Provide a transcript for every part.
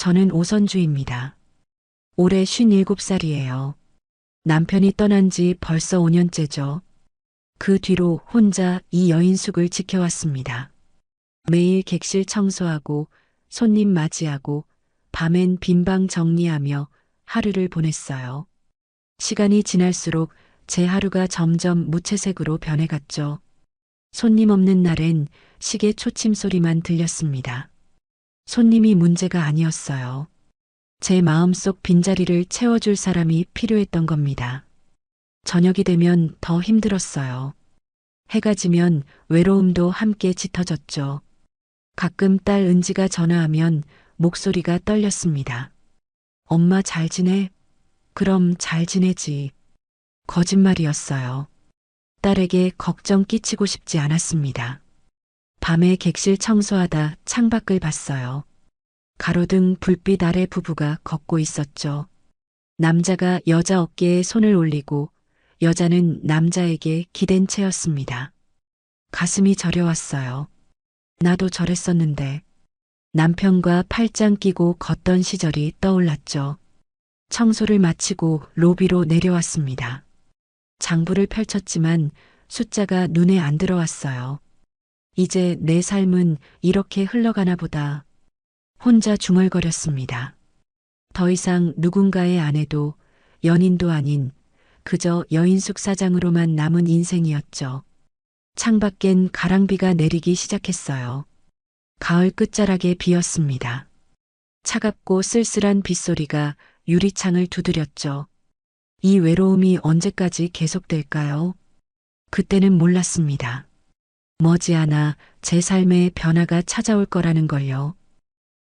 저는 오선주입니다. 올해 57살이에요. 남편이 떠난 지 벌써 5년째죠. 그 뒤로 혼자 이 여인숙을 지켜왔습니다. 매일 객실 청소하고 손님 맞이하고 밤엔 빈방 정리하며 하루를 보냈어요. 시간이 지날수록 제 하루가 점점 무채색으로 변해갔죠. 손님 없는 날엔 시계 초침 소리만 들렸습니다. 손님이 문제가 아니었어요. 제 마음속 빈자리를 채워줄 사람이 필요했던 겁니다. 저녁이 되면 더 힘들었어요. 해가 지면 외로움도 함께 짙어졌죠. 가끔 딸 은지가 전화하면 목소리가 떨렸습니다. 엄마 잘 지내? 그럼 잘 지내지. 거짓말이었어요. 딸에게 걱정 끼치고 싶지 않았습니다. 밤에 객실 청소하다 창밖을 봤어요. 가로등 불빛 아래 부부가 걷고 있었죠. 남자가 여자 어깨에 손을 올리고 여자는 남자에게 기댄 채였습니다. 가슴이 저려왔어요. 나도 저랬었는데 남편과 팔짱 끼고 걷던 시절이 떠올랐죠. 청소를 마치고 로비로 내려왔습니다. 장부를 펼쳤지만 숫자가 눈에 안 들어왔어요. 이제 내 삶은 이렇게 흘러가나 보다. 혼자 중얼거렸습니다. 더 이상 누군가의 아내도 연인도 아닌 그저 여인숙 사장으로만 남은 인생이었죠. 창밖엔 가랑비가 내리기 시작했어요. 가을 끝자락에 비었습니다. 차갑고 쓸쓸한 빗소리가 유리창을 두드렸죠. 이 외로움이 언제까지 계속될까요? 그때는 몰랐습니다. 머지않아 제 삶에 변화가 찾아올 거라는 걸요.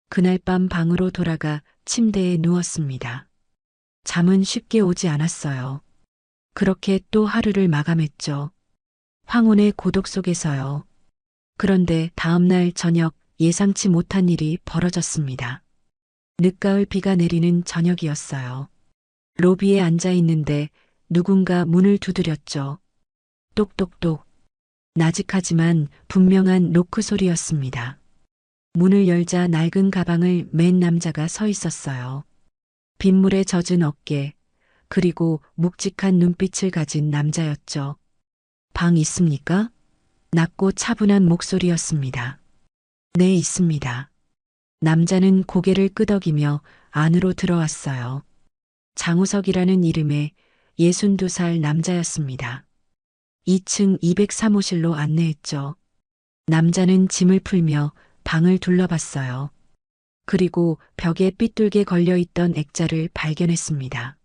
그날 밤 방으로 돌아가 침대에 누웠습니다. 잠은 쉽게 오지 않았어요. 그렇게 또 하루를 마감했죠. 황혼의 고독 속에서요. 그런데 다음날 저녁 예상치 못한 일이 벌어졌습니다. 늦가을 비가 내리는 저녁이었어요. 로비에 앉아 있는데 누군가 문을 두드렸죠. 똑똑똑. 나직하지만 분명한 노크 소리였습니다. 문을 열자 낡은 가방을 맨 남자가 서 있었어요. 빗물에 젖은 어깨, 그리고 묵직한 눈빛을 가진 남자였죠. 방 있습니까? 낮고 차분한 목소리였습니다. 네, 있습니다. 남자는 고개를 끄덕이며 안으로 들어왔어요. 장우석이라는 이름의 62살 남자였습니다. 2층 203호실로 안내했죠. 남자는 짐을 풀며 방을 둘러봤어요. 그리고 벽에 삐뚤게 걸려있던 액자를 발견했습니다.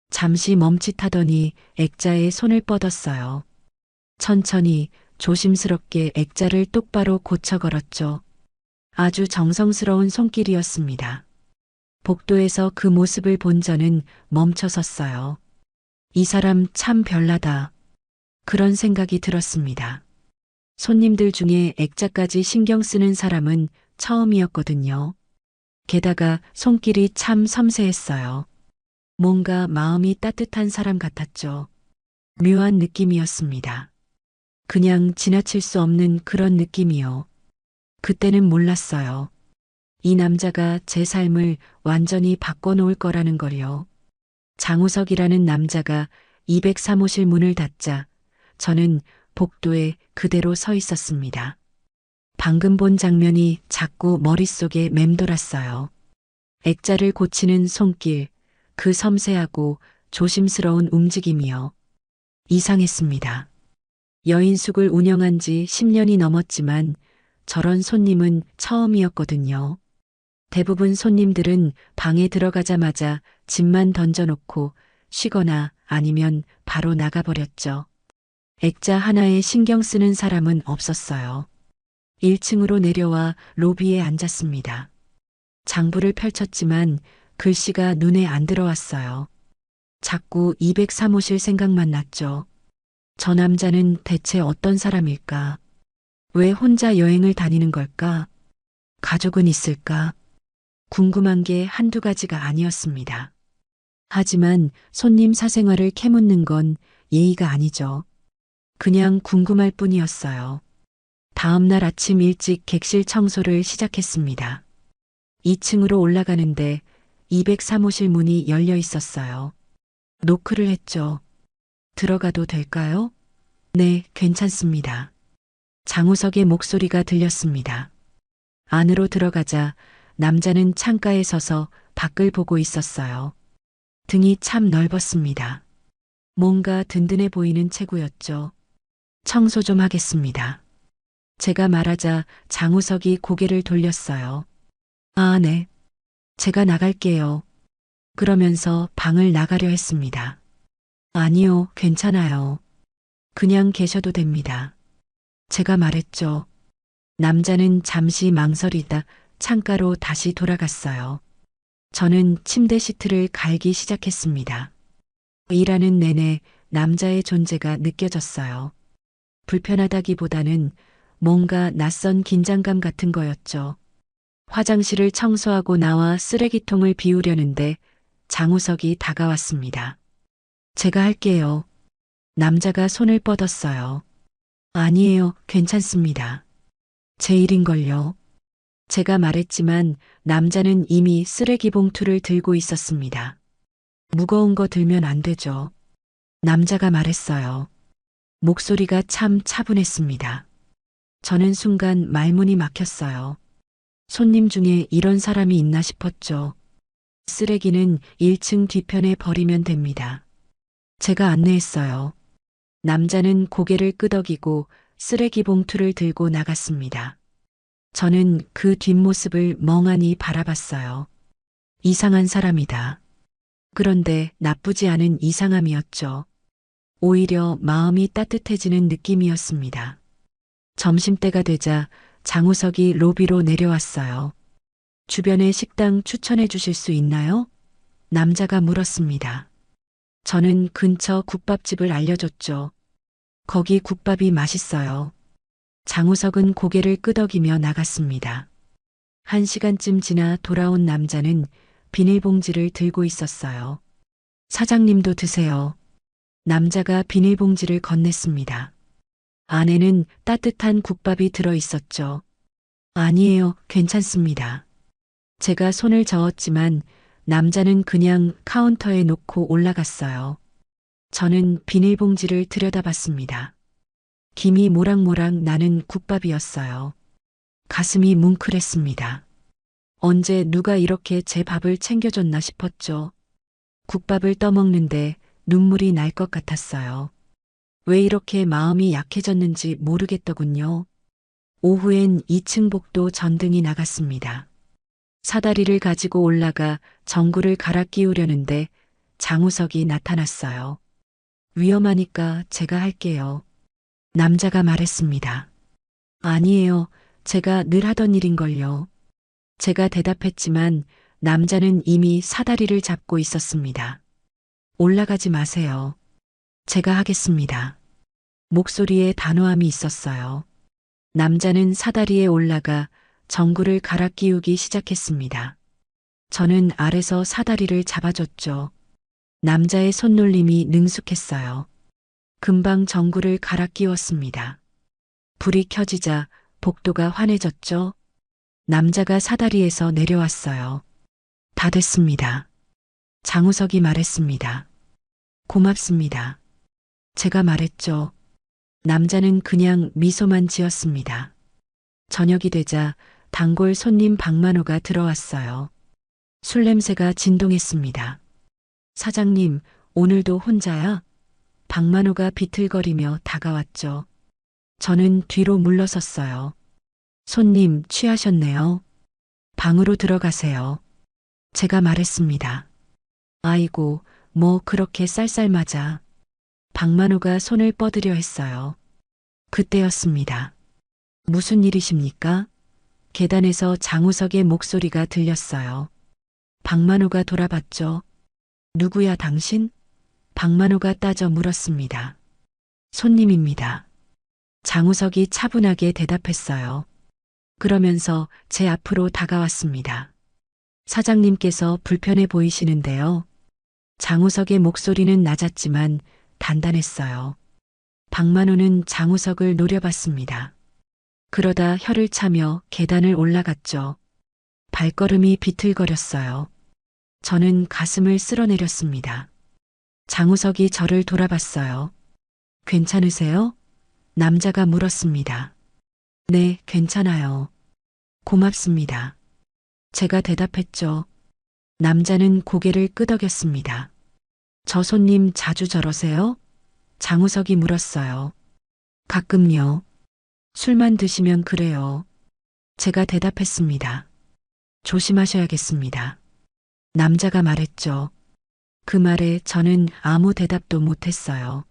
잠시 멈칫하더니 액자에 손을 뻗었어요. 천천히 조심스럽게 액자를 똑바로 고쳐 걸었죠. 아주 정성스러운 손길이었습니다. 복도에서 그 모습을 본 저는 멈춰섰어요. 이 사람 참 별나다. 그런 생각이 들었습니다. 손님들 중에 액자까지 신경 쓰는 사람은 처음이었거든요. 게다가 손길이 참 섬세했어요. 뭔가 마음이 따뜻한 사람 같았죠. 묘한 느낌이었습니다. 그냥 지나칠 수 없는 그런 느낌이요. 그때는 몰랐어요. 이 남자가 제 삶을 완전히 바꿔놓을 거라는 걸요. 장우석이라는 남자가 203호실 문을 닫자 저는 복도에 그대로 서 있었습니다. 방금 본 장면이 자꾸 머릿속에 맴돌았어요. 액자를 고치는 손길, 그 섬세하고 조심스러운 움직임이요. 이상했습니다. 여인숙을 운영한 지 10년이 넘었지만 저런 손님은 처음이었거든요. 대부분 손님들은 방에 들어가자마자 짐만 던져놓고 쉬거나 아니면 바로 나가버렸죠. 액자 하나에 신경 쓰는 사람은 없었어요. 1층으로 내려와 로비에 앉았습니다. 장부를 펼쳤지만 글씨가 눈에 안 들어왔어요. 자꾸 203호실 생각만 났죠. 저 남자는 대체 어떤 사람일까? 왜 혼자 여행을 다니는 걸까? 가족은 있을까? 궁금한 게 한두 가지가 아니었습니다. 하지만 손님 사생활을 캐묻는 건 예의가 아니죠. 그냥 궁금할 뿐이었어요. 다음 날 아침 일찍 객실 청소를 시작했습니다. 2층으로 올라가는데 203호실 문이 열려 있었어요. 노크를 했죠. 들어가도 될까요? 네, 괜찮습니다. 장우석의 목소리가 들렸습니다. 안으로 들어가자 남자는 창가에 서서 밖을 보고 있었어요. 등이 참 넓었습니다. 뭔가 든든해 보이는 체구였죠. 청소 좀 하겠습니다. 제가 말하자 장우석이 고개를 돌렸어요. 아, 네. 제가 나갈게요. 그러면서 방을 나가려 했습니다. 아니요, 괜찮아요. 그냥 계셔도 됩니다. 제가 말했죠. 남자는 잠시 망설이다 창가로 다시 돌아갔어요. 저는 침대 시트를 갈기 시작했습니다. 일하는 내내 남자의 존재가 느껴졌어요. 불편하다기보다는 뭔가 낯선 긴장감 같은 거였죠. 화장실을 청소하고 나와 쓰레기통을 비우려는데 장우석이 다가왔습니다. 제가 할게요. 남자가 손을 뻗었어요. 아니에요, 괜찮습니다. 제 일인걸요. 제가 말했지만 남자는 이미 쓰레기 봉투를 들고 있었습니다. 무거운 거 들면 안 되죠. 남자가 말했어요. 목소리가 참 차분했습니다. 저는 순간 말문이 막혔어요. 손님 중에 이런 사람이 있나 싶었죠. 쓰레기는 1층 뒤편에 버리면 됩니다. 제가 안내했어요. 남자는 고개를 끄덕이고 쓰레기 봉투를 들고 나갔습니다. 저는 그 뒷모습을 멍하니 바라봤어요. 이상한 사람이다. 그런데 나쁘지 않은 이상함이었죠. 오히려 마음이 따뜻해지는 느낌이었습니다. 점심때가 되자 장우석이 로비로 내려왔어요. 주변에 식당 추천해 주실 수 있나요? 남자가 물었습니다. 저는 근처 국밥집을 알려줬죠. 거기 국밥이 맛있어요. 장우석은 고개를 끄덕이며 나갔습니다. 1시간쯤 지나 돌아온 남자는 비닐봉지를 들고 있었어요. 사장님도 드세요. 남자가 비닐봉지를 건넸습니다. 안에는 따뜻한 국밥이 들어 있었죠. 아니에요, 괜찮습니다. 제가 손을 저었지만 남자는 그냥 카운터에 놓고 올라갔어요. 저는 비닐봉지를 들여다봤습니다. 김이 모락모락 나는 국밥이었어요. 가슴이 뭉클했습니다. 언제 누가 이렇게 제 밥을 챙겨줬나 싶었죠. 국밥을 떠먹는데 눈물이 날 것 같았어요. 왜 이렇게 마음이 약해졌는지 모르겠더군요. 오후엔 2층 복도 전등이 나갔습니다. 사다리를 가지고 올라가 전구를 갈아 끼우려는데 장우석이 나타났어요. 위험하니까 제가 할게요. 남자가 말했습니다. 아니에요. 제가 늘 하던 일인걸요. 제가 대답했지만 남자는 이미 사다리를 잡고 있었습니다. 올라가지 마세요. 제가 하겠습니다. 목소리에 단호함이 있었어요. 남자는 사다리에 올라가 전구를 갈아 끼우기 시작했습니다. 저는 아래서 사다리를 잡아줬죠. 남자의 손놀림이 능숙했어요. 금방 전구를 갈아 끼웠습니다. 불이 켜지자 복도가 환해졌죠. 남자가 사다리에서 내려왔어요. 다 됐습니다. 장우석이 말했습니다. 고맙습니다. 제가 말했죠. 남자는 그냥 미소만 지었습니다. 저녁이 되자 단골 손님 박만호가 들어왔어요. 술 냄새가 진동했습니다. 사장님, 오늘도 혼자야? 박만호가 비틀거리며 다가왔죠. 저는 뒤로 물러섰어요. 손님, 취하셨네요. 방으로 들어가세요. 제가 말했습니다. 아이고, 뭐 그렇게 쌀쌀맞아. 박만호가 손을 뻗으려 했어요. 그때였습니다. 무슨 일이십니까? 계단에서 장우석의 목소리가 들렸어요. 박만호가 돌아봤죠. 누구야 당신? 박만호가 따져 물었습니다. 손님입니다. 장우석이 차분하게 대답했어요. 그러면서 제 앞으로 다가왔습니다. 사장님께서 불편해 보이시는데요. 장우석의 목소리는 낮았지만 단단했어요. 박만호는 장우석을 노려봤습니다. 그러다 혀를 차며 계단을 올라갔죠. 발걸음이 비틀거렸어요. 저는 가슴을 쓸어내렸습니다. 장우석이 저를 돌아봤어요. 괜찮으세요? 남자가 물었습니다. 네, 괜찮아요. 고맙습니다. 제가 대답했죠. 남자는 고개를 끄덕였습니다. 저 손님 자주 저러세요? 장우석이 물었어요. 가끔요. 술만 드시면 그래요. 제가 대답했습니다. 조심하셔야겠습니다. 남자가 말했죠. 그 말에 저는 아무 대답도 못했어요.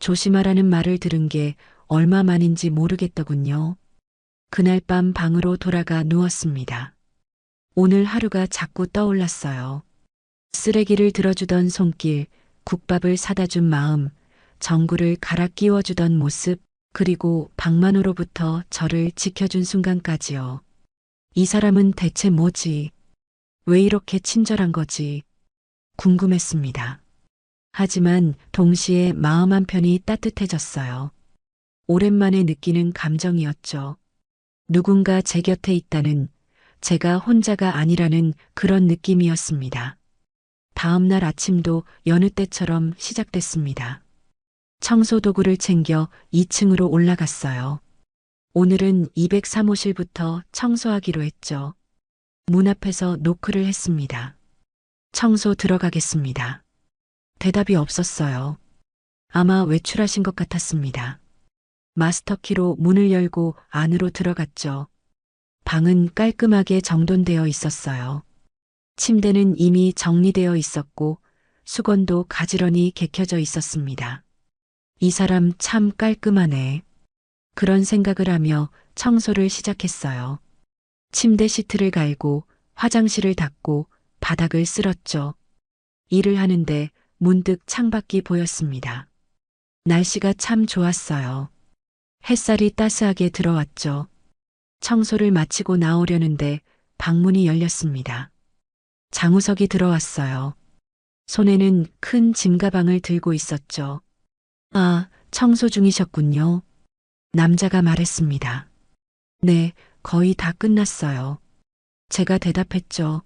조심하라는 말을 들은 게 얼마만인지 모르겠더군요. 그날 밤 방으로 돌아가 누웠습니다. 오늘 하루가 자꾸 떠올랐어요. 쓰레기를 들어주던 손길, 국밥을 사다 준 마음, 전구를 갈아 끼워주던 모습, 그리고 박만호로부터 저를 지켜준 순간까지요. 이 사람은 대체 뭐지? 왜 이렇게 친절한 거지? 궁금했습니다. 하지만 동시에 마음 한편이 따뜻해졌어요. 오랜만에 느끼는 감정이었죠. 누군가 제 곁에 있다는, 제가 혼자가 아니라는 그런 느낌이었습니다. 다음 날 아침도 여느 때처럼 시작됐습니다. 청소 도구를 챙겨 2층으로 올라갔어요. 오늘은 203호실부터 청소하기로 했죠. 문 앞에서 노크를 했습니다. 청소 들어가겠습니다. 대답이 없었어요. 아마 외출하신 것 같았습니다. 마스터키로 문을 열고 안으로 들어갔죠. 방은 깔끔하게 정돈되어 있었어요. 침대는 이미 정리되어 있었고 수건도 가지런히 개켜져 있었습니다. 이 사람 참 깔끔하네. 그런 생각을 하며 청소를 시작했어요. 침대 시트를 갈고 화장실을 닦고 바닥을 쓸었죠. 일을 하는데 문득 창밖이 보였습니다. 날씨가 참 좋았어요. 햇살이 따스하게 들어왔죠. 청소를 마치고 나오려는데 방문이 열렸습니다. 장우석이 들어왔어요. 손에는 큰 짐가방을 들고 있었죠. 아, 청소 중이셨군요. 남자가 말했습니다. 네, 거의 다 끝났어요. 제가 대답했죠.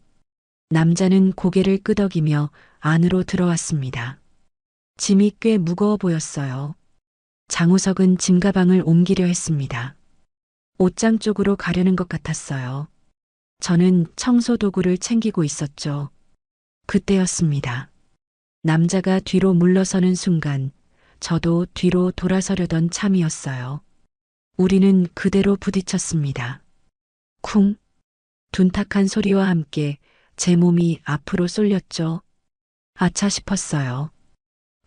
남자는 고개를 끄덕이며 안으로 들어왔습니다. 짐이 꽤 무거워 보였어요. 장우석은 짐가방을 옮기려 했습니다. 옷장 쪽으로 가려는 것 같았어요. 저는 청소 도구를 챙기고 있었죠. 그때였습니다. 남자가 뒤로 물러서는 순간 저도 뒤로 돌아서려던 참이었어요. 우리는 그대로 부딪혔습니다. 쿵! 둔탁한 소리와 함께 제 몸이 앞으로 쏠렸죠. 아차 싶었어요.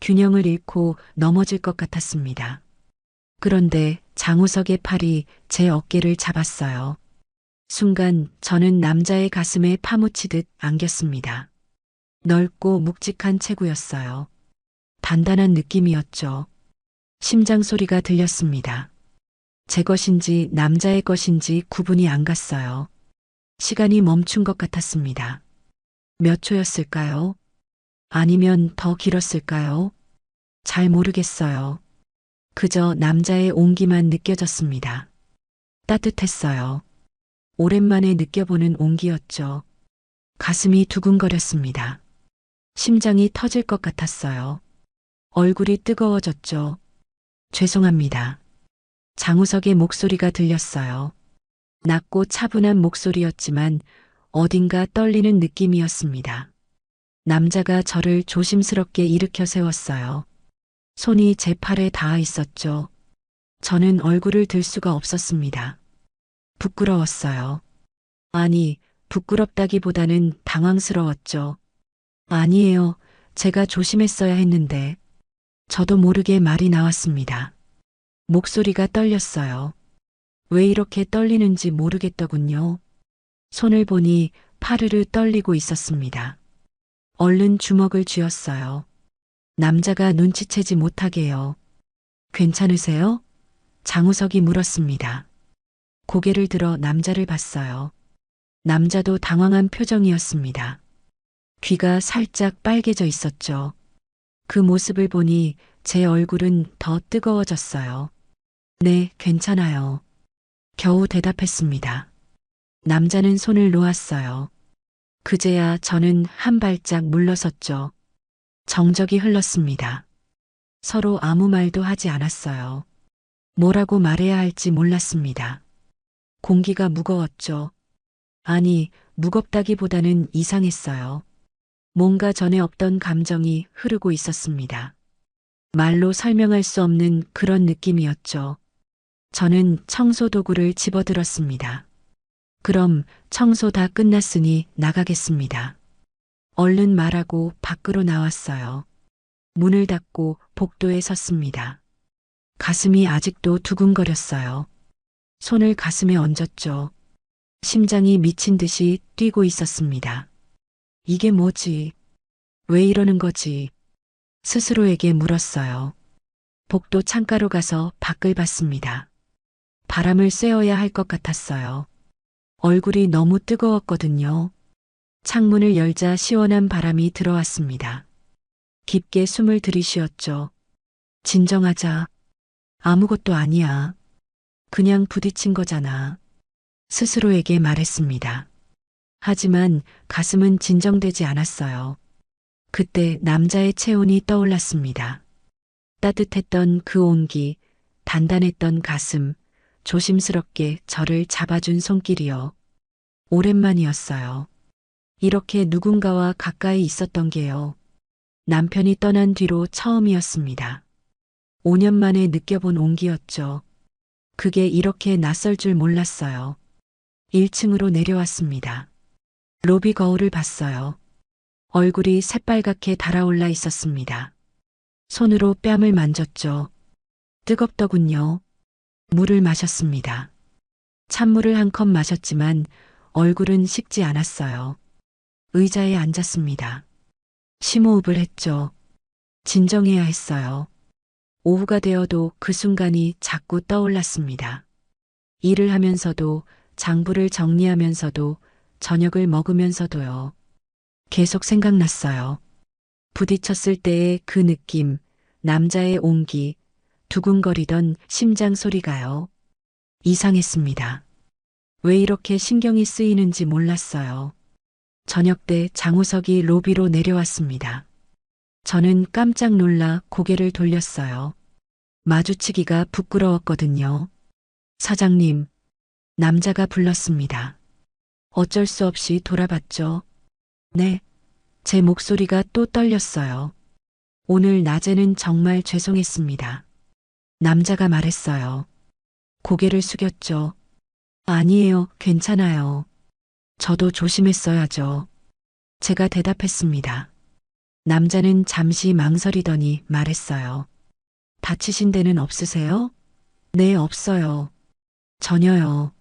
균형을 잃고 넘어질 것 같았습니다. 그런데 장우석의 팔이 제 어깨를 잡았어요. 순간 저는 남자의 가슴에 파묻히듯 안겼습니다. 넓고 묵직한 체구였어요. 단단한 느낌이었죠. 심장 소리가 들렸습니다. 제 것인지 남자의 것인지 구분이 안 갔어요. 시간이 멈춘 것 같았습니다. 몇 초였을까요? 아니면 더 길었을까요? 잘 모르겠어요. 그저 남자의 온기만 느껴졌습니다. 따뜻했어요. 오랜만에 느껴보는 온기였죠. 가슴이 두근거렸습니다. 심장이 터질 것 같았어요. 얼굴이 뜨거워졌죠. 죄송합니다. 장우석의 목소리가 들렸어요. 낮고 차분한 목소리였지만 어딘가 떨리는 느낌이었습니다. 남자가 저를 조심스럽게 일으켜 세웠어요. 손이 제 팔에 닿아 있었죠. 저는 얼굴을 들 수가 없었습니다. 부끄러웠어요. 아니, 부끄럽다기보다는 당황스러웠죠. 아니에요. 제가 조심했어야 했는데. 저도 모르게 말이 나왔습니다. 목소리가 떨렸어요. 왜 이렇게 떨리는지 모르겠더군요. 손을 보니 파르르 떨리고 있었습니다. 얼른 주먹을 쥐었어요. 남자가 눈치채지 못하게요. 괜찮으세요? 장우석이 물었습니다. 고개를 들어 남자를 봤어요. 남자도 당황한 표정이었습니다. 귀가 살짝 빨개져 있었죠. 그 모습을 보니 제 얼굴은 더 뜨거워졌어요. 네, 괜찮아요. 겨우 대답했습니다. 남자는 손을 놓았어요. 그제야 저는 한 발짝 물러섰죠. 정적이 흘렀습니다. 서로 아무 말도 하지 않았어요. 뭐라고 말해야 할지 몰랐습니다. 공기가 무거웠죠. 아니, 무겁다기보다는 이상했어요. 뭔가 전에 없던 감정이 흐르고 있었습니다. 말로 설명할 수 없는 그런 느낌이었죠. 저는 청소 도구를 집어들었습니다. 그럼 청소 다 끝났으니 나가겠습니다. 얼른 말하고 밖으로 나왔어요. 문을 닫고 복도에 섰습니다. 가슴이 아직도 두근거렸어요. 손을 가슴에 얹었죠. 심장이 미친 듯이 뛰고 있었습니다. 이게 뭐지? 왜 이러는 거지? 스스로에게 물었어요. 복도 창가로 가서 밖을 봤습니다. 바람을 쐬어야 할 것 같았어요. 얼굴이 너무 뜨거웠거든요. 창문을 열자 시원한 바람이 들어왔습니다. 깊게 숨을 들이쉬었죠. 진정하자. 아무것도 아니야. 그냥 부딪힌 거잖아. 스스로에게 말했습니다. 하지만 가슴은 진정되지 않았어요. 그때 남자의 체온이 떠올랐습니다. 따뜻했던 그 온기, 단단했던 가슴, 조심스럽게 저를 잡아준 손길이요. 오랜만이었어요. 이렇게 누군가와 가까이 있었던 게요. 남편이 떠난 뒤로 처음이었습니다. 5년 만에 느껴본 온기였죠. 그게 이렇게 낯설 줄 몰랐어요. 1층으로 내려왔습니다. 로비 거울을 봤어요. 얼굴이 새빨갛게 달아올라 있었습니다. 손으로 뺨을 만졌죠. 뜨겁더군요. 물을 마셨습니다. 찬물을 한 컵 마셨지만 얼굴은 식지 않았어요. 의자에 앉았습니다. 심호흡을 했죠. 진정해야 했어요. 오후가 되어도 그 순간이 자꾸 떠올랐습니다. 일을 하면서도, 장부를 정리하면서도, 저녁을 먹으면서도요. 계속 생각났어요. 부딪혔을 때의 그 느낌, 남자의 온기, 두근거리던 심장 소리가요. 이상했습니다. 왜 이렇게 신경이 쓰이는지 몰랐어요. 저녁 때 장우석이 로비로 내려왔습니다. 저는 깜짝 놀라 고개를 돌렸어요. 마주치기가 부끄러웠거든요. 사장님, 남자가 불렀습니다. 어쩔 수 없이 돌아봤죠. 네, 제 목소리가 또 떨렸어요. 오늘 낮에는 정말 죄송했습니다. 남자가 말했어요. 고개를 숙였죠. 아니에요, 괜찮아요. 저도 조심했어야죠. 제가 대답했습니다. 남자는 잠시 망설이더니 말했어요. 다치신 데는 없으세요? 네, 없어요. 전혀요.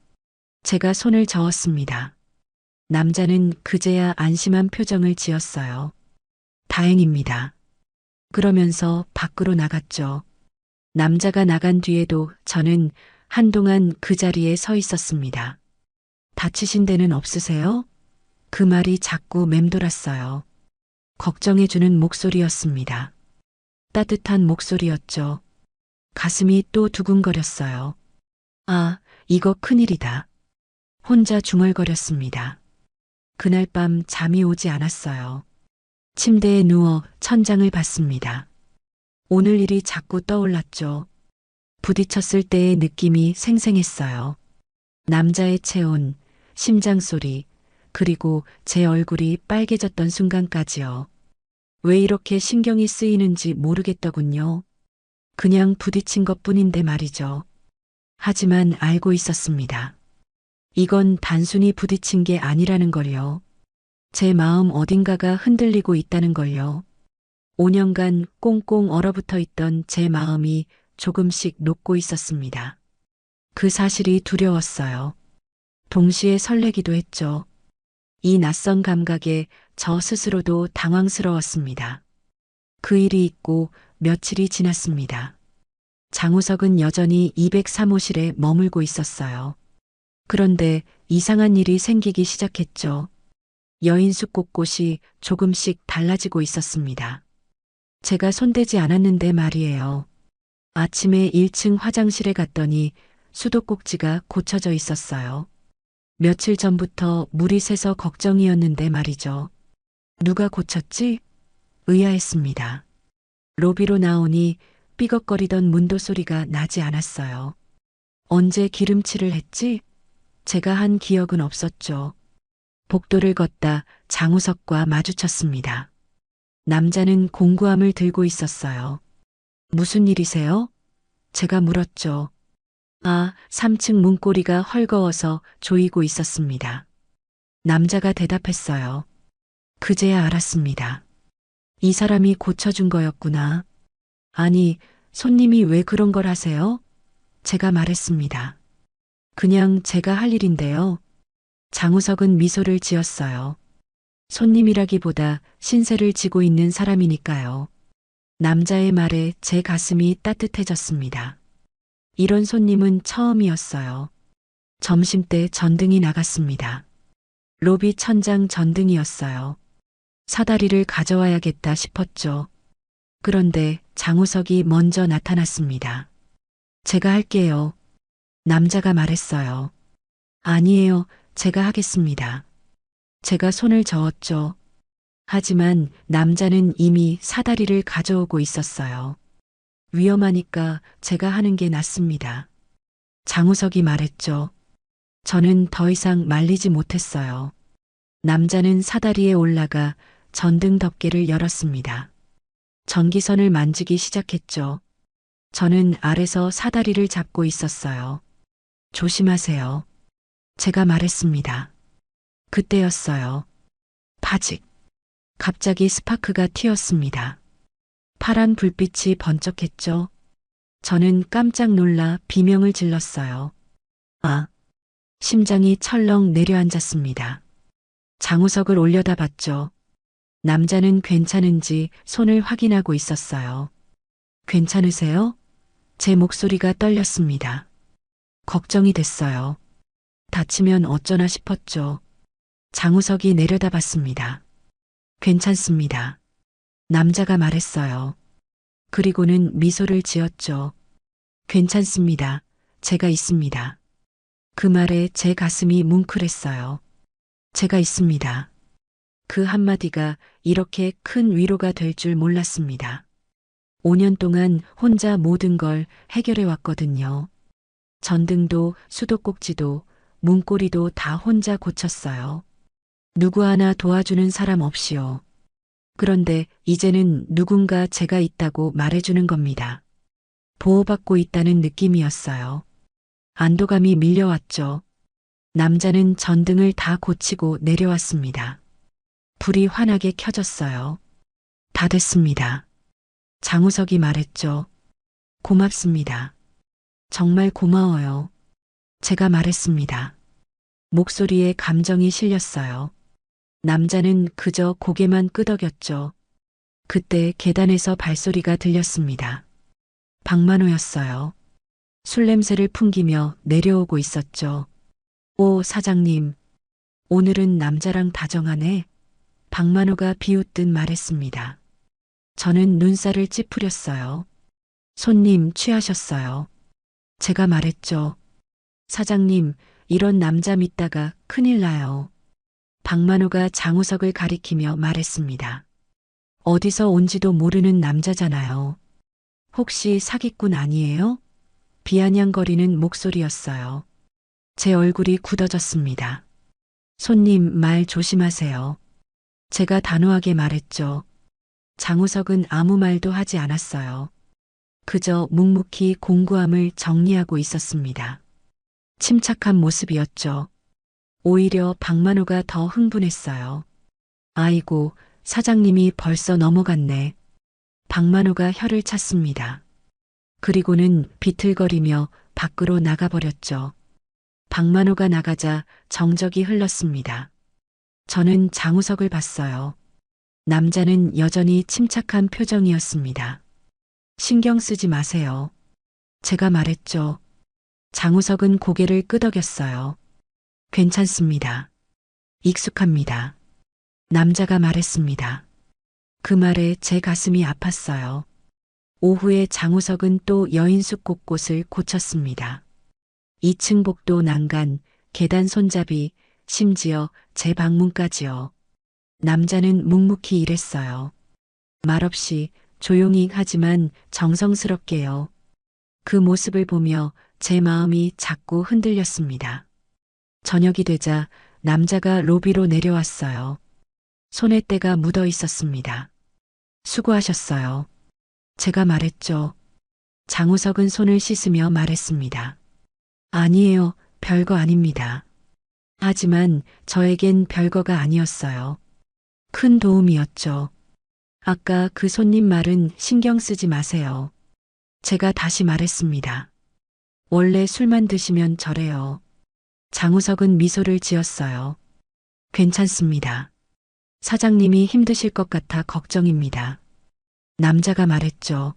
제가 손을 저었습니다. 남자는 그제야 안심한 표정을 지었어요. 다행입니다. 그러면서 밖으로 나갔죠. 남자가 나간 뒤에도 저는 한동안 그 자리에 서 있었습니다. 다치신 데는 없으세요? 그 말이 자꾸 맴돌았어요. 걱정해주는 목소리였습니다. 따뜻한 목소리였죠. 가슴이 또 두근거렸어요. 아, 이거 큰일이다. 혼자 중얼거렸습니다. 그날 밤 잠이 오지 않았어요. 침대에 누워 천장을 봤습니다. 오늘 일이 자꾸 떠올랐죠. 부딪혔을 때의 느낌이 생생했어요. 남자의 체온, 심장 소리, 그리고 제 얼굴이 빨개졌던 순간까지요. 왜 이렇게 신경이 쓰이는지 모르겠더군요. 그냥 부딪힌 것뿐인데 말이죠. 하지만 알고 있었습니다. 이건 단순히 부딪힌 게 아니라는 걸요. 제 마음 어딘가가 흔들리고 있다는 걸요. 5년간 꽁꽁 얼어붙어 있던 제 마음이 조금씩 녹고 있었습니다. 그 사실이 두려웠어요. 동시에 설레기도 했죠. 이 낯선 감각에 저 스스로도 당황스러웠습니다. 그 일이 있고 며칠이 지났습니다. 장우석은 여전히 203호실에 머물고 있었어요. 그런데 이상한 일이 생기기 시작했죠. 여인숙 곳곳이 조금씩 달라지고 있었습니다. 제가 손대지 않았는데 말이에요. 아침에 1층 화장실에 갔더니 수도꼭지가 고쳐져 있었어요. 며칠 전부터 물이 새서 걱정이었는데 말이죠. 누가 고쳤지? 의아했습니다. 로비로 나오니 삐걱거리던 문도 소리가 나지 않았어요. 언제 기름칠을 했지? 제가 한 기억은 없었죠. 복도를 걷다 장우석과 마주쳤습니다. 남자는 공구함을 들고 있었어요. 무슨 일이세요? 제가 물었죠. 3층 문고리가 헐거워서 조이고 있었습니다. 남자가 대답했어요. 그제야 알았습니다. 이 사람이 고쳐준 거였구나. 아니, 손님이 왜 그런 걸 하세요? 제가 말했습니다. 그냥 제가 할 일인데요. 장우석은 미소를 지었어요. 손님이라기보다 신세를 지고 있는 사람이니까요. 남자의 말에 제 가슴이 따뜻해졌습니다. 이런 손님은 처음이었어요. 점심때 전등이 나갔습니다. 로비 천장 전등이었어요. 사다리를 가져와야겠다 싶었죠. 그런데 장우석이 먼저 나타났습니다. 제가 할게요. 남자가 말했어요. 아니에요. 제가 하겠습니다. 제가 손을 저었죠. 하지만 남자는 이미 사다리를 가져오고 있었어요. 위험하니까 제가 하는 게 낫습니다. 장우석이 말했죠. 저는 더 이상 말리지 못했어요. 남자는 사다리에 올라가 전등 덮개를 열었습니다. 전기선을 만지기 시작했죠. 저는 아래서 사다리를 잡고 있었어요. 조심하세요. 제가 말했습니다. 그때였어요. 파직. 갑자기 스파크가 튀었습니다. 파란 불빛이 번쩍했죠. 저는 깜짝 놀라 비명을 질렀어요. 심장이 철렁 내려앉았습니다. 장우석을 올려다봤죠. 남자는 괜찮은지 손을 확인하고 있었어요. 괜찮으세요? 제 목소리가 떨렸습니다. 걱정이 됐어요. 다치면 어쩌나 싶었죠. 장우석이 내려다봤습니다. 괜찮습니다. 남자가 말했어요. 그리고는 미소를 지었죠. 괜찮습니다. 제가 있습니다. 그 말에 제 가슴이 뭉클했어요. 제가 있습니다. 그 한마디가 이렇게 큰 위로가 될 줄 몰랐습니다. 5년 동안 혼자 모든 걸 해결해 왔거든요. 전등도 수도꼭지도 문고리도 다 혼자 고쳤어요. 누구 하나 도와주는 사람 없이요. 그런데 이제는 누군가 제가 있다고 말해주는 겁니다. 보호받고 있다는 느낌이었어요. 안도감이 밀려왔죠. 남자는 전등을 다 고치고 내려왔습니다. 불이 환하게 켜졌어요. 다 됐습니다. 장우석이 말했죠. 고맙습니다. 정말 고마워요. 제가 말했습니다. 목소리에 감정이 실렸어요. 남자는 그저 고개만 끄덕였죠. 그때 계단에서 발소리가 들렸습니다. 박만호였어요. 술 냄새를 풍기며 내려오고 있었죠. 오, 사장님. 오늘은 남자랑 다정하네. 박만호가 비웃듯 말했습니다. 저는 눈살을 찌푸렸어요. 손님 취하셨어요. 제가 말했죠. 사장님, 이런 남자 믿다가 큰일 나요. 박만호가 장우석을 가리키며 말했습니다. 어디서 온지도 모르는 남자잖아요. 혹시 사기꾼 아니에요? 비아냥거리는 목소리였어요. 제 얼굴이 굳어졌습니다. 손님 말 조심하세요. 제가 단호하게 말했죠. 장우석은 아무 말도 하지 않았어요. 그저 묵묵히 공구함을 정리하고 있었습니다. 침착한 모습이었죠. 오히려 박만호가 더 흥분했어요. 아이고, 사장님이 벌써 넘어갔네. 박만호가 혀를 찼습니다. 그리고는 비틀거리며 밖으로 나가버렸죠. 박만호가 나가자 정적이 흘렀습니다. 저는 장우석을 봤어요. 남자는 여전히 침착한 표정이었습니다. 신경 쓰지 마세요. 제가 말했죠. 장우석은 고개를 끄덕였어요. 괜찮습니다. 익숙합니다. 남자가 말했습니다. 그 말에 제 가슴이 아팠어요. 오후에 장우석은 또 여인숙 곳곳을 고쳤습니다. 2층 복도 난간, 계단 손잡이, 심지어 제 방문까지요. 남자는 묵묵히 일했어요. 말없이 조용히 하지만 정성스럽게요. 그 모습을 보며 제 마음이 자꾸 흔들렸습니다. 저녁이 되자 남자가 로비로 내려왔어요. 손에 때가 묻어 있었습니다. 수고하셨어요. 제가 말했죠. 장우석은 손을 씻으며 말했습니다. 아니에요. 별거 아닙니다. 하지만 저에겐 별거가 아니었어요. 큰 도움이었죠. 아까 그 손님 말은 신경 쓰지 마세요. 제가 다시 말했습니다. 원래 술만 드시면 저래요. 장우석은 미소를 지었어요. 괜찮습니다. 사장님이 힘드실 것 같아 걱정입니다. 남자가 말했죠.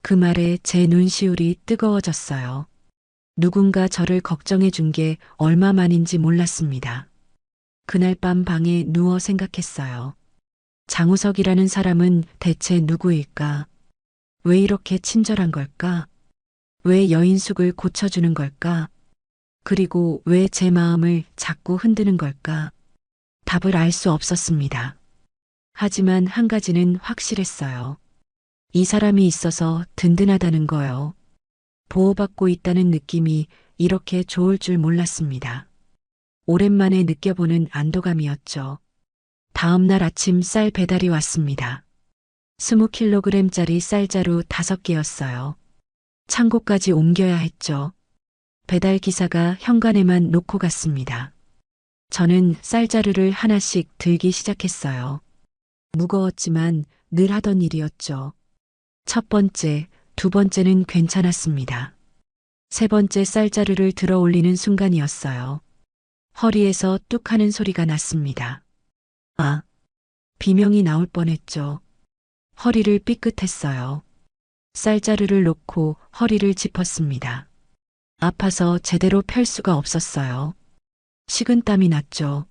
그 말에 제 눈시울이 뜨거워졌어요. 누군가 저를 걱정해 준 게 얼마만인지 몰랐습니다. 그날 밤 방에 누워 생각했어요. 장우석이라는 사람은 대체 누구일까? 왜 이렇게 친절한 걸까? 왜 여인숙을 고쳐주는 걸까? 그리고 왜 제 마음을 자꾸 흔드는 걸까? 답을 알 수 없었습니다. 하지만 한 가지는 확실했어요. 이 사람이 있어서 든든하다는 거요. 보호받고 있다는 느낌이 이렇게 좋을 줄 몰랐습니다. 오랜만에 느껴보는 안도감이었죠. 다음 날 아침 쌀 배달이 왔습니다. 20kg짜리 쌀자루 5개였어요. 창고까지 옮겨야 했죠. 배달 기사가 현관에만 놓고 갔습니다. 저는 쌀자루를 하나씩 들기 시작했어요. 무거웠지만 늘 하던 일이었죠. 첫 번째, 두 번째는 괜찮았습니다. 세 번째 쌀자루를 들어 올리는 순간이었어요. 허리에서 뚝 하는 소리가 났습니다. 아, 비명이 나올 뻔했죠. 허리를 삐끗했어요. 쌀자루를 놓고 허리를 짚었습니다. 아파서 제대로 펼 수가 없었어요. 식은땀이 났죠.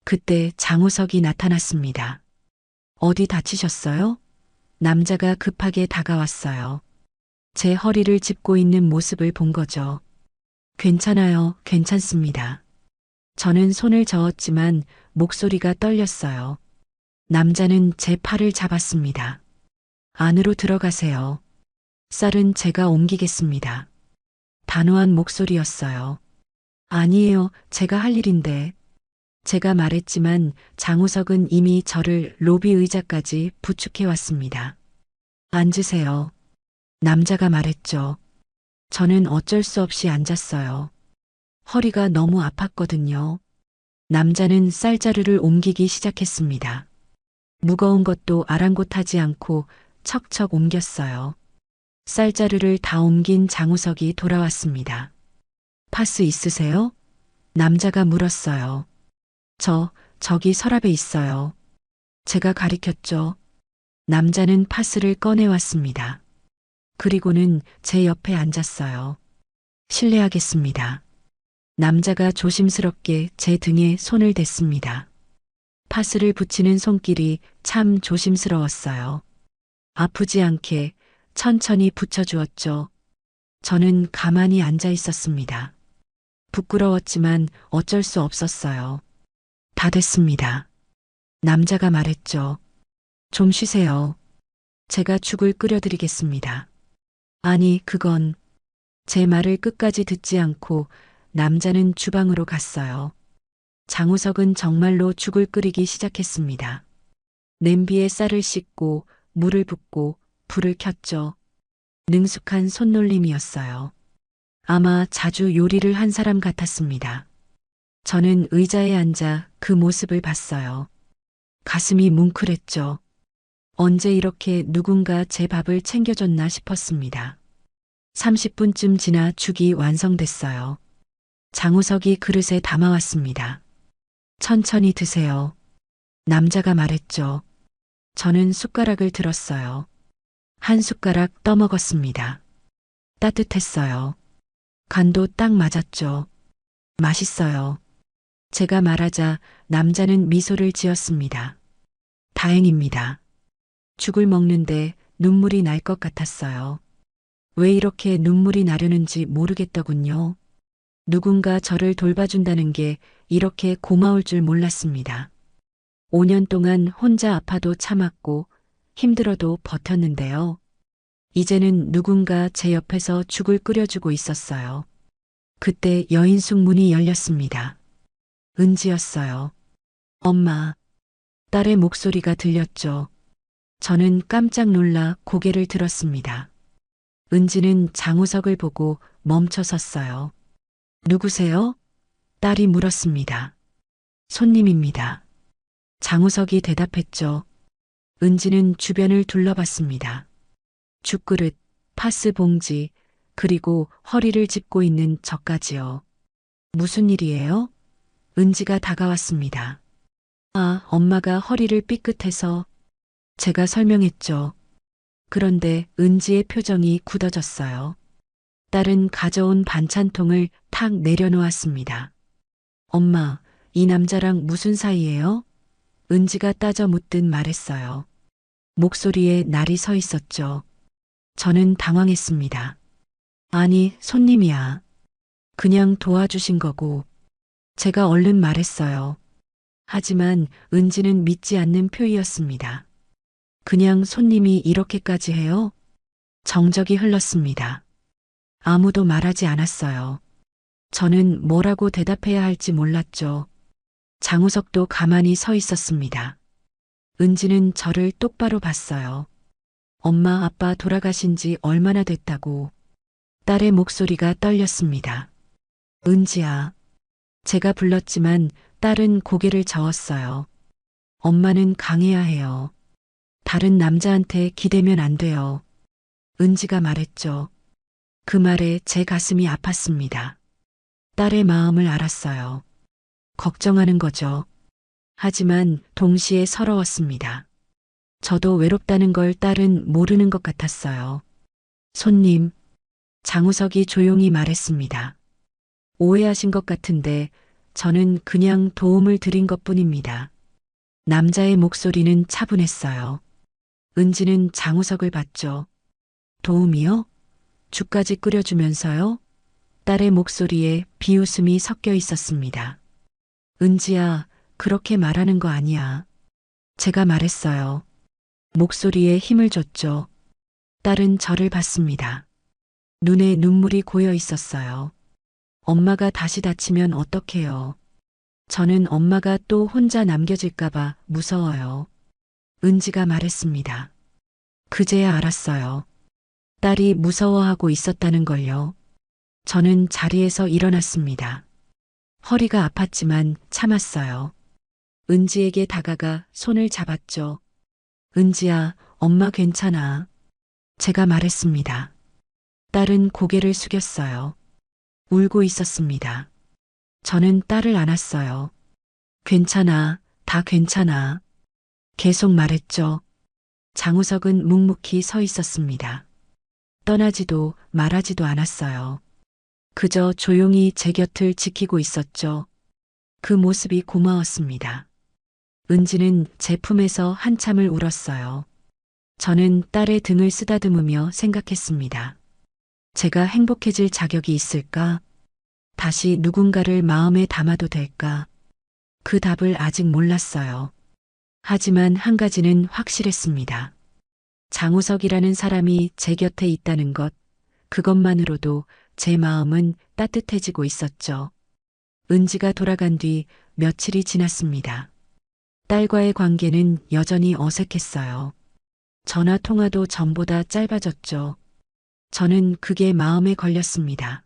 그때 장우석이 나타났습니다. 어디 다치셨어요? 남자가 급하게 다가왔어요. 제 허리를 짚고 있는 모습을 본 거죠. 괜찮아요, 괜찮습니다. 저는 손을 저었지만 목소리가 떨렸어요. 남자는 제 팔을 잡았습니다. 안으로 들어가세요. 쌀은 제가 옮기겠습니다. 단호한 목소리였어요. 아니에요, 제가 할 일인데. 제가 말했지만 장우석은 이미 저를 로비 의자까지 부축해 왔습니다. 앉으세요. 남자가 말했죠. 저는 어쩔 수 없이 앉았어요. 허리가 너무 아팠거든요. 남자는 쌀자루를 옮기기 시작했습니다. 무거운 것도 아랑곳하지 않고 척척 옮겼어요. 쌀자루를 다 옮긴 장우석이 돌아왔습니다. 파스 있으세요? 남자가 물었어요. 저기 서랍에 있어요. 제가 가리켰죠. 남자는 파스를 꺼내왔습니다. 그리고는 제 옆에 앉았어요. 실례하겠습니다. 남자가 조심스럽게 제 등에 손을 댔습니다. 파스를 붙이는 손길이 참 조심스러웠어요. 아프지 않게 천천히 붙여주었죠. 저는 가만히 앉아 있었습니다. 부끄러웠지만 어쩔 수 없었어요. 다 됐습니다. 남자가 말했죠. 좀 쉬세요. 제가 죽을 끓여드리겠습니다. 아니, 그건 제 말을 끝까지 듣지 않고 남자는 주방으로 갔어요. 장우석은 정말로 죽을 끓이기 시작했습니다. 냄비에 쌀을 씻고 물을 붓고 불을 켰죠. 능숙한 손놀림이었어요. 아마 자주 요리를 한 사람 같았습니다. 저는 의자에 앉아 그 모습을 봤어요. 가슴이 뭉클했죠. 언제 이렇게 누군가 제 밥을 챙겨줬나 싶었습니다. 30분쯤 지나 죽이 완성됐어요. 장우석이 그릇에 담아왔습니다. 천천히 드세요. 남자가 말했죠. 저는 숟가락을 들었어요. 한 숟가락 떠먹었습니다. 따뜻했어요. 간도 딱 맞았죠. 맛있어요. 제가 말하자 남자는 미소를 지었습니다. 다행입니다. 죽을 먹는데 눈물이 날 것 같았어요. 왜 이렇게 눈물이 나려는지 모르겠더군요. 누군가 저를 돌봐준다는 게 이렇게 고마울 줄 몰랐습니다. 5년 동안 혼자 아파도 참았고 힘들어도 버텼는데요. 이제는 누군가 제 옆에서 죽을 끓여주고 있었어요. 그때 여인숙 문이 열렸습니다. 은지였어요. 엄마, 딸의 목소리가 들렸죠. 저는 깜짝 놀라 고개를 들었습니다. 은지는 장우석을 보고 멈춰 섰어요. 누구세요? 딸이 물었습니다. 손님입니다. 장우석이 대답했죠. 은지는 주변을 둘러봤습니다. 죽그릇, 파스 봉지, 그리고 허리를 짚고 있는 저까지요. 무슨 일이에요? 은지가 다가왔습니다. 아, 엄마가 허리를 삐끗해서 제가 설명했죠. 그런데 은지의 표정이 굳어졌어요. 딸은 가져온 반찬통을 탁 내려놓았습니다. 엄마, 이 남자랑 무슨 사이예요? 은지가 따져 묻듯 말했어요. 목소리에 날이 서 있었죠. 저는 당황했습니다. 아니, 손님이야. 그냥 도와주신 거고. 제가 얼른 말했어요. 하지만 은지는 믿지 않는 표이었습니다. 그냥 손님이 이렇게까지 해요? 정적이 흘렀습니다. 아무도 말하지 않았어요. 저는 뭐라고 대답해야 할지 몰랐죠. 장우석도 가만히 서 있었습니다. 은지는 저를 똑바로 봤어요. 엄마, 아빠 돌아가신 지 얼마나 됐다고. 딸의 목소리가 떨렸습니다. 은지야. 제가 불렀지만 딸은 고개를 저었어요. 엄마는 강해야 해요. 다른 남자한테 기대면 안 돼요. 은지가 말했죠. 그 말에 제 가슴이 아팠습니다. 딸의 마음을 알았어요. 걱정하는 거죠. 하지만 동시에 서러웠습니다. 저도 외롭다는 걸 딸은 모르는 것 같았어요. 손님, 장우석이 조용히 말했습니다. 오해하신 것 같은데 저는 그냥 도움을 드린 것뿐입니다. 남자의 목소리는 차분했어요. 은지는 장우석을 봤죠. 도움이요? 죽까지 끓여주면서요? 딸의 목소리에 비웃음이 섞여 있었습니다. 은지야, 그렇게 말하는 거 아니야. 제가 말했어요. 목소리에 힘을 줬죠. 딸은 저를 봤습니다. 눈에 눈물이 고여 있었어요. 엄마가 다시 다치면 어떡해요. 저는 엄마가 또 혼자 남겨질까봐 무서워요. 은지가 말했습니다. 그제야 알았어요. 딸이 무서워하고 있었다는 걸요. 저는 자리에서 일어났습니다. 허리가 아팠지만 참았어요. 은지에게 다가가 손을 잡았죠. 은지야, 엄마 괜찮아. 제가 말했습니다. 딸은 고개를 숙였어요. 울고 있었습니다. 저는 딸을 안았어요. 괜찮아, 다 괜찮아. 계속 말했죠. 장우석은 묵묵히 서 있었습니다. 떠나지도 말하지도 않았어요. 그저 조용히 제 곁을 지키고 있었죠. 그 모습이 고마웠습니다. 은지는 제 품에서 한참을 울었어요. 저는 딸의 등을 쓰다듬으며 생각했습니다. 제가 행복해질 자격이 있을까? 다시 누군가를 마음에 담아도 될까? 그 답을 아직 몰랐어요. 하지만 한 가지는 확실했습니다. 장우석이라는 사람이 제 곁에 있다는 것, 그것만으로도 제 마음은 따뜻해지고 있었죠. 은지가 돌아간 뒤 며칠이 지났습니다. 딸과의 관계는 여전히 어색했어요. 전화 통화도 전보다 짧아졌죠. 저는 그게 마음에 걸렸습니다.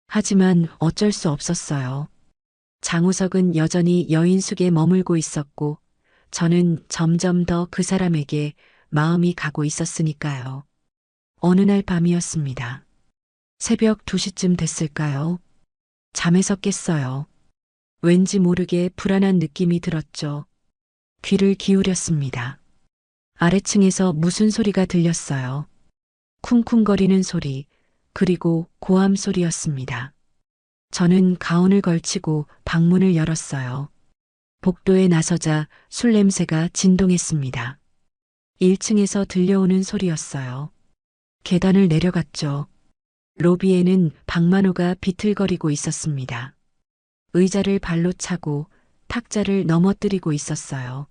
하지만 어쩔 수 없었어요. 장우석은 여전히 여인숙에 머물고 있었고, 저는 점점 더 그 사람에게 마음이 가고 있었으니까요. 어느 날 밤이었습니다. 새벽 2시쯤 됐을까요? 잠에서 깼어요. 왠지 모르게 불안한 느낌이 들었죠. 귀를 기울였습니다. 아래층에서 무슨 소리가 들렸어요. 쿵쿵거리는 소리, 그리고 고함 소리였습니다. 저는 가운을 걸치고 방문을 열었어요. 복도에 나서자 술 냄새가 진동했습니다. 1층에서 들려오는 소리였어요. 계단을 내려갔죠. 로비에는 박만호가 비틀거리고 있었습니다. 의자를 발로 차고 탁자를 넘어뜨리고 있었어요.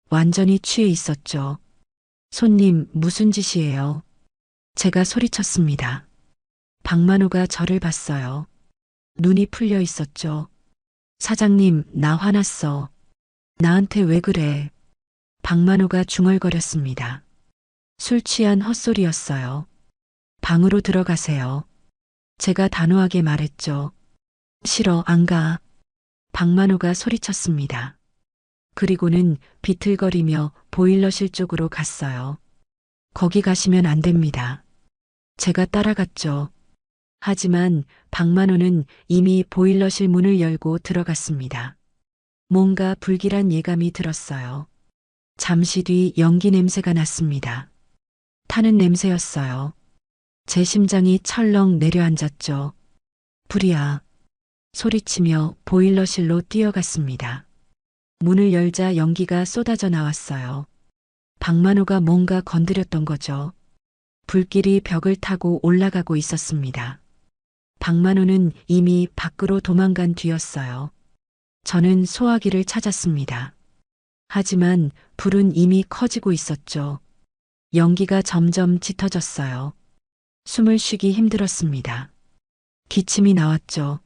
완전히 취해 있었죠. 손님, 무슨 짓이에요? 제가 소리쳤습니다. 박만호가 저를 봤어요. 눈이 풀려 있었죠. 사장님, 나 화났어. 나한테 왜 그래? 박만호가 중얼거렸습니다. 술 취한 헛소리였어요. 방으로 들어가세요. 제가 단호하게 말했죠. 싫어, 안 가. 박만호가 소리쳤습니다. 그리고는 비틀거리며 보일러실 쪽으로 갔어요. 거기 가시면 안 됩니다. 제가 따라갔죠. 하지만 박만호는 이미 보일러실 문을 열고 들어갔습니다. 뭔가 불길한 예감이 들었어요. 잠시 뒤 연기 냄새가 났습니다. 타는 냄새였어요. 제 심장이 철렁 내려앉았죠. 불이야. 소리치며 보일러실로 뛰어갔습니다. 문을 열자 연기가 쏟아져 나왔어요. 박만호가 뭔가 건드렸던 거죠. 불길이 벽을 타고 올라가고 있었습니다. 박만호는 이미 밖으로 도망간 뒤였어요. 저는 소화기를 찾았습니다. 하지만 불은 이미 커지고 있었죠. 연기가 점점 짙어졌어요. 숨을 쉬기 힘들었습니다. 기침이 나왔죠.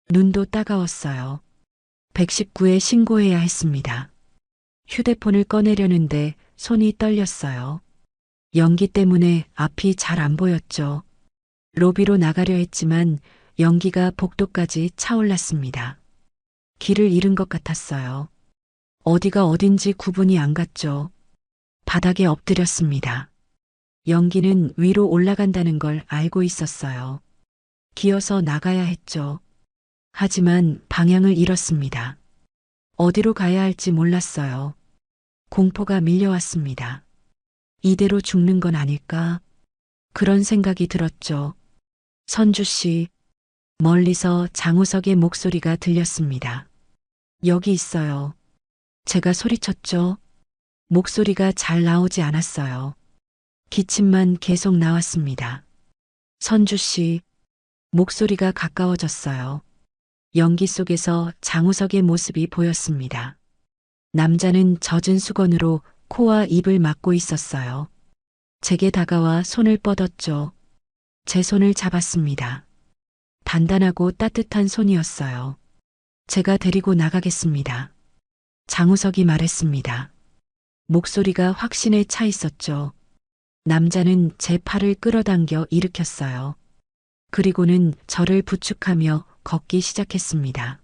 눈도 따가웠어요. 119에 신고해야 했습니다. 휴대폰을 꺼내려는데 손이 떨렸어요. 연기 때문에 앞이 잘 안 보였죠. 로비로 나가려 했지만 연기가 복도까지 차올랐습니다. 길을 잃은 것 같았어요. 어디가 어딘지 구분이 안 갔죠. 바닥에 엎드렸습니다. 연기는 위로 올라간다는 걸 알고 있었어요. 기어서 나가야 했죠. 하지만 방향을 잃었습니다. 어디로 가야 할지 몰랐어요. 공포가 밀려왔습니다. 이대로 죽는 건 아닐까? 그런 생각이 들었죠. 선주 씨, 멀리서 장우석의 목소리가 들렸습니다. 여기 있어요. 제가 소리쳤죠. 목소리가 잘 나오지 않았어요. 기침만 계속 나왔습니다. 선주 씨, 목소리가 가까워졌어요. 연기 속에서 장우석의 모습이 보였습니다. 남자는 젖은 수건으로 코와 입을 막고 있었어요. 제게 다가와 손을 뻗었죠. 제 손을 잡았습니다. 단단하고 따뜻한 손이었어요. 제가 데리고 나가겠습니다. 장우석이 말했습니다. 목소리가 확신에 차 있었죠. 남자는 제 팔을 끌어당겨 일으켰어요. 그리고는 저를 부축하며 걷기 시작했습니다.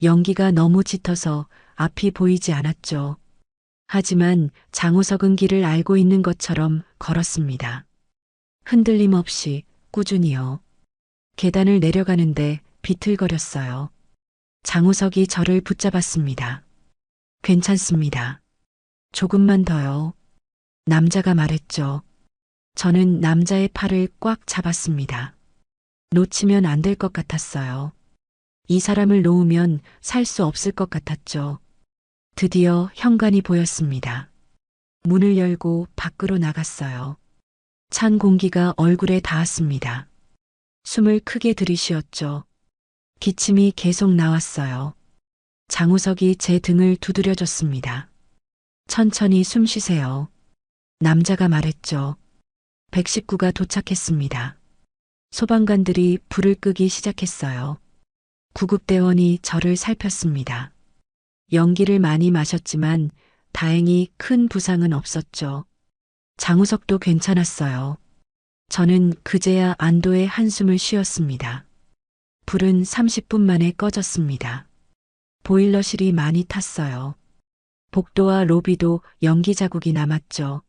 연기가 너무 짙어서 앞이 보이지 않았죠. 하지만 장우석은 길을 알고 있는 것처럼 걸었습니다. 흔들림 없이 꾸준히요. 계단을 내려가는데 비틀거렸어요. 장우석이 저를 붙잡았습니다. 괜찮습니다. 조금만 더요. 남자가 말했죠. 저는 남자의 팔을 꽉 잡았습니다. 놓치면 안 될 것 같았어요. 이 사람을 놓으면 살 수 없을 것 같았죠. 드디어 현관이 보였습니다. 문을 열고 밖으로 나갔어요. 찬 공기가 얼굴에 닿았습니다. 숨을 크게 들이쉬었죠. 기침이 계속 나왔어요. 장우석이 제 등을 두드려줬습니다. 천천히 숨 쉬세요. 남자가 말했죠. 119가 도착했습니다. 소방관들이 불을 끄기 시작했어요. 구급대원이 저를 살폈습니다. 연기를 많이 마셨지만 다행히 큰 부상은 없었죠. 장우석도 괜찮았어요. 저는 그제야 안도의 한숨을 쉬었습니다. 불은 30분 만에 꺼졌습니다. 보일러실이 많이 탔어요. 복도와 로비도 연기 자국이 남았죠.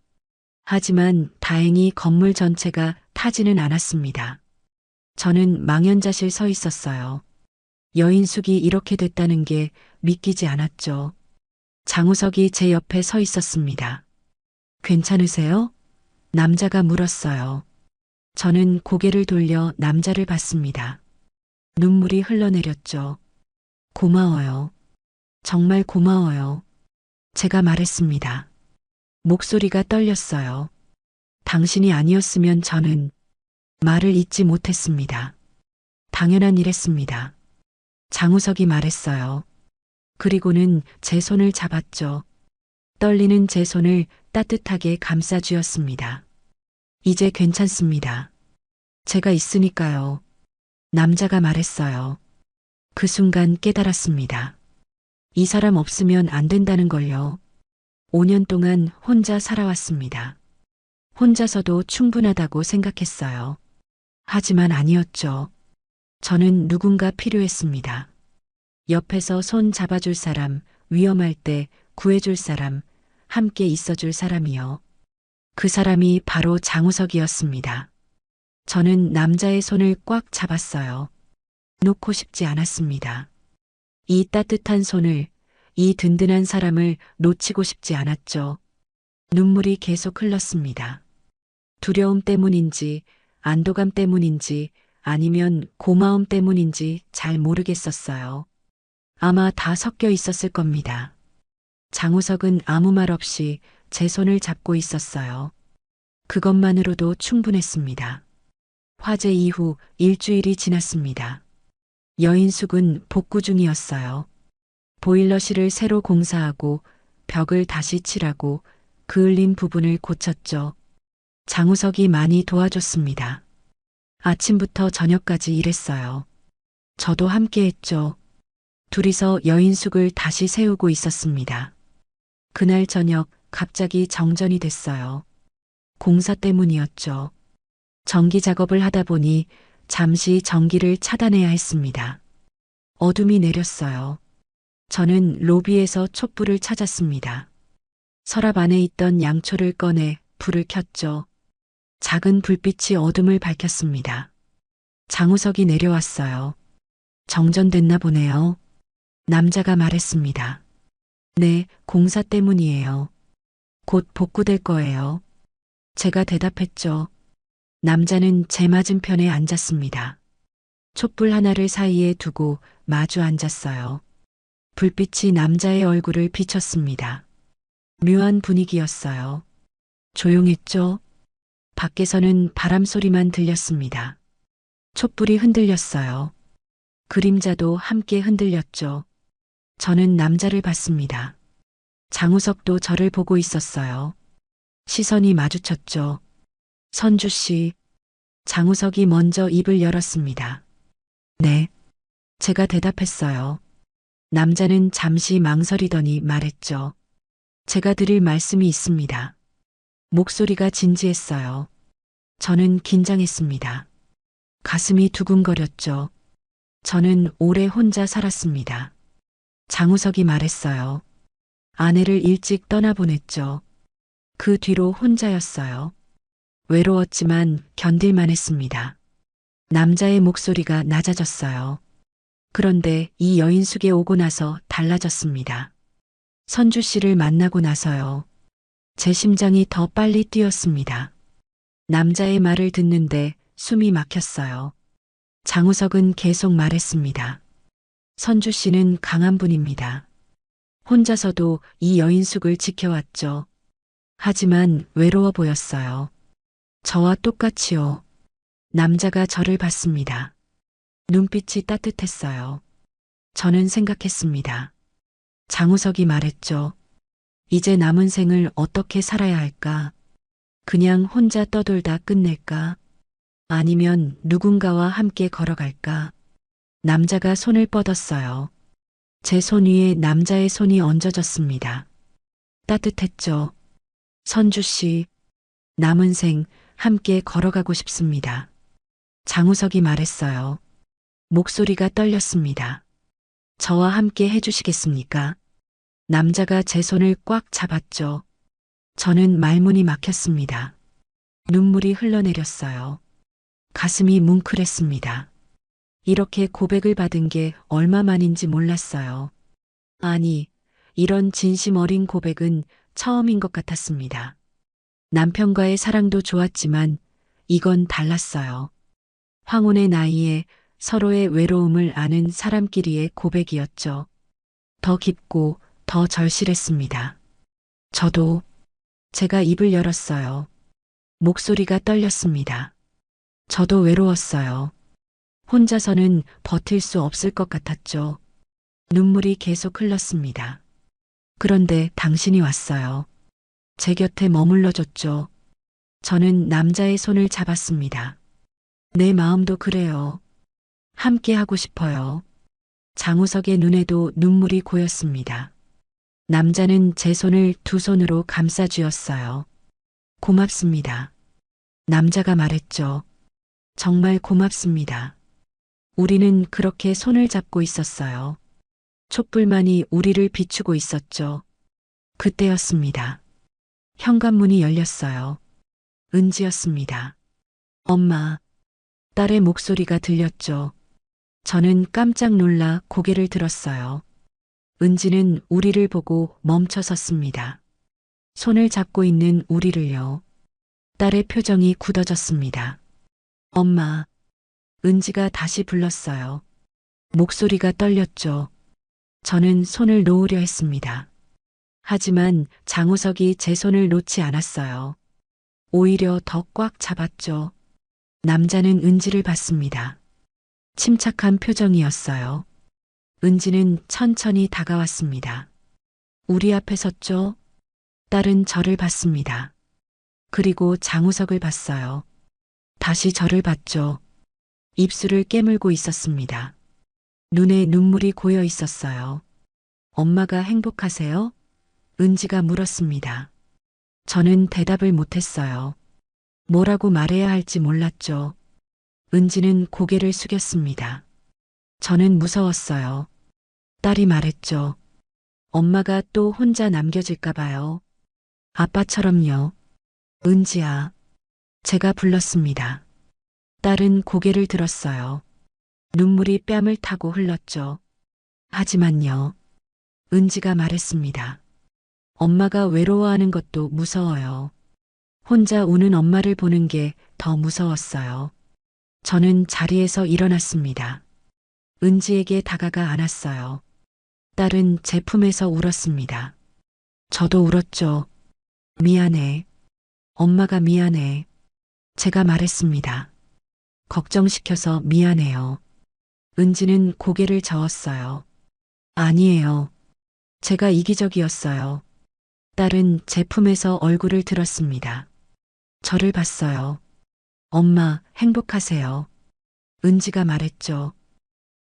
하지만 다행히 건물 전체가 타지는 않았습니다. 저는 망연자실 서 있었어요. 여인숙이 이렇게 됐다는 게 믿기지 않았죠. 장우석이 제 옆에 서 있었습니다. 괜찮으세요? 남자가 물었어요. 저는 고개를 돌려 남자를 봤습니다. 눈물이 흘러내렸죠. 고마워요. 정말 고마워요. 제가 말했습니다. 목소리가 떨렸어요. 당신이 아니었으면 저는 말을 잇지 못했습니다. 당연한 일했습니다. 장우석이 말했어요. 그리고는 제 손을 잡았죠. 떨리는 제 손을 따뜻하게 감싸주었습니다. 이제 괜찮습니다. 제가 있으니까요. 남자가 말했어요. 그 순간 깨달았습니다. 이 사람 없으면 안 된다는 걸요. 5년 동안 혼자 살아왔습니다. 혼자서도 충분하다고 생각했어요. 하지만 아니었죠. 저는 누군가 필요했습니다. 옆에서 손 잡아줄 사람, 위험할 때 구해줄 사람, 함께 있어줄 사람이요. 그 사람이 바로 장우석이었습니다. 저는 남자의 손을 꽉 잡았어요. 놓고 싶지 않았습니다. 이 따뜻한 손을, 이 든든한 사람을 놓치고 싶지 않았죠. 눈물이 계속 흘렀습니다. 두려움 때문인지, 안도감 때문인지, 아니면 고마움 때문인지 잘 모르겠었어요. 아마 다 섞여 있었을 겁니다. 장우석은 아무 말 없이 제 손을 잡고 있었어요. 그것만으로도 충분했습니다. 화재 이후 일주일이 지났습니다. 여인숙은 복구 중이었어요. 보일러실을 새로 공사하고 벽을 다시 칠하고 그을린 부분을 고쳤죠. 장우석이 많이 도와줬습니다. 아침부터 저녁까지 일했어요. 저도 함께 했죠. 둘이서 여인숙을 다시 세우고 있었습니다. 그날 저녁 갑자기 정전이 됐어요. 공사 때문이었죠. 전기 작업을 하다 보니 잠시 전기를 차단해야 했습니다. 어둠이 내렸어요. 저는 로비에서 촛불을 찾았습니다. 서랍 안에 있던 양초를 꺼내 불을 켰죠. 작은 불빛이 어둠을 밝혔습니다. 장우석이 내려왔어요. 정전됐나 보네요. 남자가 말했습니다. 네, 공사 때문이에요. 곧 복구될 거예요. 제가 대답했죠. 남자는 제 맞은편에 앉았습니다. 촛불 하나를 사이에 두고 마주 앉았어요. 불빛이 남자의 얼굴을 비췄습니다. 묘한 분위기였어요. 조용했죠? 밖에서는 바람 소리만 들렸습니다. 촛불이 흔들렸어요. 그림자도 함께 흔들렸죠. 저는 남자를 봤습니다. 장우석도 저를 보고 있었어요. 시선이 마주쳤죠. 선주 씨. 장우석이 먼저 입을 열었습니다. 네. 제가 대답했어요. 남자는 잠시 망설이더니 말했죠. 제가 드릴 말씀이 있습니다. 목소리가 진지했어요. 저는 긴장했습니다. 가슴이 두근거렸죠. 저는 오래 혼자 살았습니다. 장우석이 말했어요. 아내를 일찍 떠나보냈죠. 그 뒤로 혼자였어요. 외로웠지만 견딜만 했습니다. 남자의 목소리가 낮아졌어요. 그런데 이 여인숙에 오고 나서 달라졌습니다. 선주 씨를 만나고 나서요. 제 심장이 더 빨리 뛰었습니다. 남자의 말을 듣는데 숨이 막혔어요. 장우석은 계속 말했습니다. 선주 씨는 강한 분입니다. 혼자서도 이 여인숙을 지켜왔죠. 하지만 외로워 보였어요. 저와 똑같이요. 남자가 저를 봤습니다. 눈빛이 따뜻했어요. 저는 생각했습니다. 장우석이 말했죠. 이제 남은 생을 어떻게 살아야 할까? 그냥 혼자 떠돌다 끝낼까? 아니면 누군가와 함께 걸어갈까? 남자가 손을 뻗었어요. 제 손 위에 남자의 손이 얹어졌습니다. 따뜻했죠. 선주 씨, 남은 생 함께 걸어가고 싶습니다. 장우석이 말했어요. 목소리가 떨렸습니다. 저와 함께 해주시겠습니까? 남자가 제 손을 꽉 잡았죠. 저는 말문이 막혔습니다. 눈물이 흘러내렸어요. 가슴이 뭉클했습니다. 이렇게 고백을 받은 게 얼마만인지 몰랐어요. 아니, 이런 진심 어린 고백은 처음인 것 같았습니다. 남편과의 사랑도 좋았지만 이건 달랐어요. 황혼의 나이에 서로의 외로움을 아는 사람끼리의 고백이었죠. 더 깊고 더 절실했습니다. 저도 제가 입을 열었어요. 목소리가 떨렸습니다. 저도 외로웠어요. 혼자서는 버틸 수 없을 것 같았죠. 눈물이 계속 흘렀습니다. 그런데 당신이 왔어요. 제 곁에 머물러 줬죠. 저는 남자의 손을 잡았습니다. 내 마음도 그래요. 함께 하고 싶어요. 장우석의 눈에도 눈물이 고였습니다. 남자는 제 손을 두 손으로 감싸 쥐었어요. 고맙습니다. 남자가 말했죠. 정말 고맙습니다. 우리는 그렇게 손을 잡고 있었어요. 촛불만이 우리를 비추고 있었죠. 그때였습니다. 현관문이 열렸어요. 은지였습니다. 엄마, 딸의 목소리가 들렸죠. 저는 깜짝 놀라 고개를 들었어요. 은지는 우리를 보고 멈춰 섰습니다. 손을 잡고 있는 우리를요. 딸의 표정이 굳어졌습니다. 엄마, 은지가 다시 불렀어요. 목소리가 떨렸죠. 저는 손을 놓으려 했습니다. 하지만 장우석이 제 손을 놓지 않았어요. 오히려 더 꽉 잡았죠. 남자는 은지를 봤습니다. 침착한 표정이었어요. 은지는 천천히 다가왔습니다. 우리 앞에 섰죠. 딸은 저를 봤습니다. 그리고 장우석을 봤어요. 다시 저를 봤죠. 입술을 깨물고 있었습니다. 눈에 눈물이 고여 있었어요. 엄마가 행복하세요? 은지가 물었습니다. 저는 대답을 못했어요. 뭐라고 말해야 할지 몰랐죠. 은지는 고개를 숙였습니다. 저는 무서웠어요. 딸이 말했죠. 엄마가 또 혼자 남겨질까 봐요. 아빠처럼요. 은지야. 제가 불렀습니다. 딸은 고개를 들었어요. 눈물이 뺨을 타고 흘렀죠. 하지만요. 은지가 말했습니다. 엄마가 외로워하는 것도 무서워요. 혼자 우는 엄마를 보는 게 더 무서웠어요. 저는 자리에서 일어났습니다. 은지에게 다가가 안았어요. 딸은 제 품에서 울었습니다. 저도 울었죠. 미안해. 엄마가 미안해. 제가 말했습니다. 걱정시켜서 미안해요. 은지는 고개를 저었어요. 아니에요. 제가 이기적이었어요. 딸은 제 품에서 얼굴을 들었습니다. 저를 봤어요. 엄마, 행복하세요. 은지가 말했죠.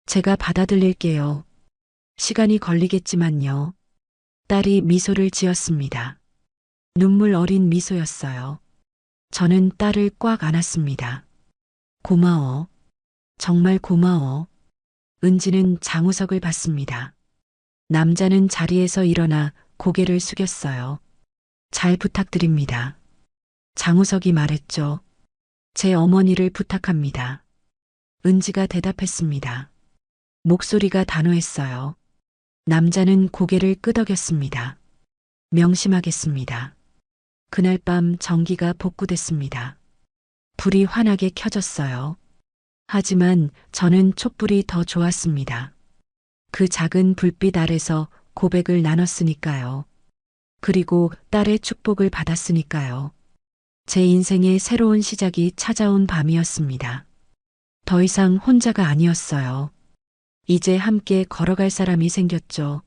제가 받아들일게요. 시간이 걸리겠지만요. 딸이 미소를 지었습니다. 눈물 어린 미소였어요. 저는 딸을 꽉 안았습니다. 고마워. 정말 고마워. 은지는 장우석을 봤습니다. 남자는 자리에서 일어나 고개를 숙였어요. 잘 부탁드립니다. 장우석이 말했죠. 제 어머니를 부탁합니다. 은지가 대답했습니다. 목소리가 단호했어요. 남자는 고개를 끄덕였습니다. 명심하겠습니다. 그날 밤 전기가 복구됐습니다. 불이 환하게 켜졌어요. 하지만 저는 촛불이 더 좋았습니다. 그 작은 불빛 아래서 고백을 나눴으니까요. 그리고 딸의 축복을 받았으니까요. 제 인생의 새로운 시작이 찾아온 밤이었습니다. 더 이상 혼자가 아니었어요. 이제 함께 걸어갈 사람이 생겼죠.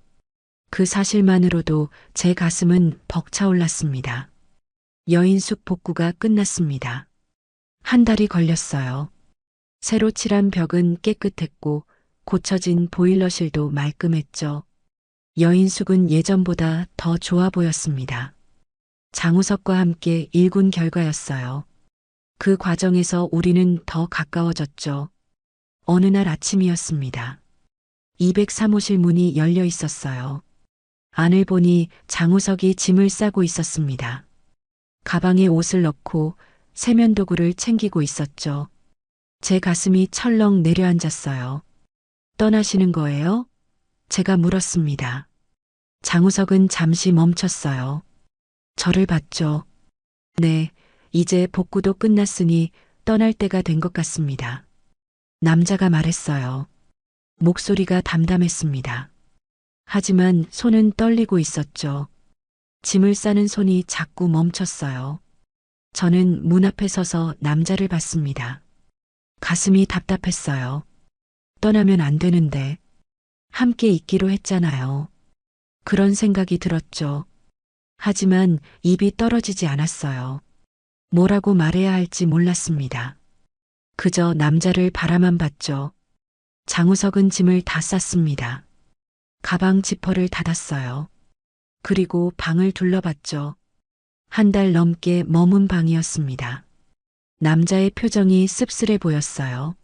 그 사실만으로도 제 가슴은 벅차올랐습니다. 여인숙 복구가 끝났습니다. 한 달이 걸렸어요. 새로 칠한 벽은 깨끗했고 고쳐진 보일러실도 말끔했죠. 여인숙은 예전보다 더 좋아 보였습니다. 장우석과 함께 일군 결과였어요. 그 과정에서 우리는 더 가까워졌죠. 어느 날 아침이었습니다. 203호실 문이 열려 있었어요. 안을 보니 장우석이 짐을 싸고 있었습니다. 가방에 옷을 넣고 세면도구를 챙기고 있었죠. 제 가슴이 철렁 내려앉았어요. 떠나시는 거예요? 제가 물었습니다. 장우석은 잠시 멈췄어요. 저를 봤죠. 네, 이제 복구도 끝났으니 떠날 때가 된 것 같습니다. 남자가 말했어요. 목소리가 담담했습니다. 하지만 손은 떨리고 있었죠. 짐을 싸는 손이 자꾸 멈췄어요. 저는 문 앞에 서서 남자를 봤습니다. 가슴이 답답했어요. 떠나면 안 되는데 함께 있기로 했잖아요. 그런 생각이 들었죠. 하지만 입이 떨어지지 않았어요. 뭐라고 말해야 할지 몰랐습니다. 그저 남자를 바라만 봤죠. 장우석은 짐을 다 쌌습니다. 가방 지퍼를 닫았어요. 그리고 방을 둘러봤죠. 한 달 넘게 머문 방이었습니다. 남자의 표정이 씁쓸해 보였어요.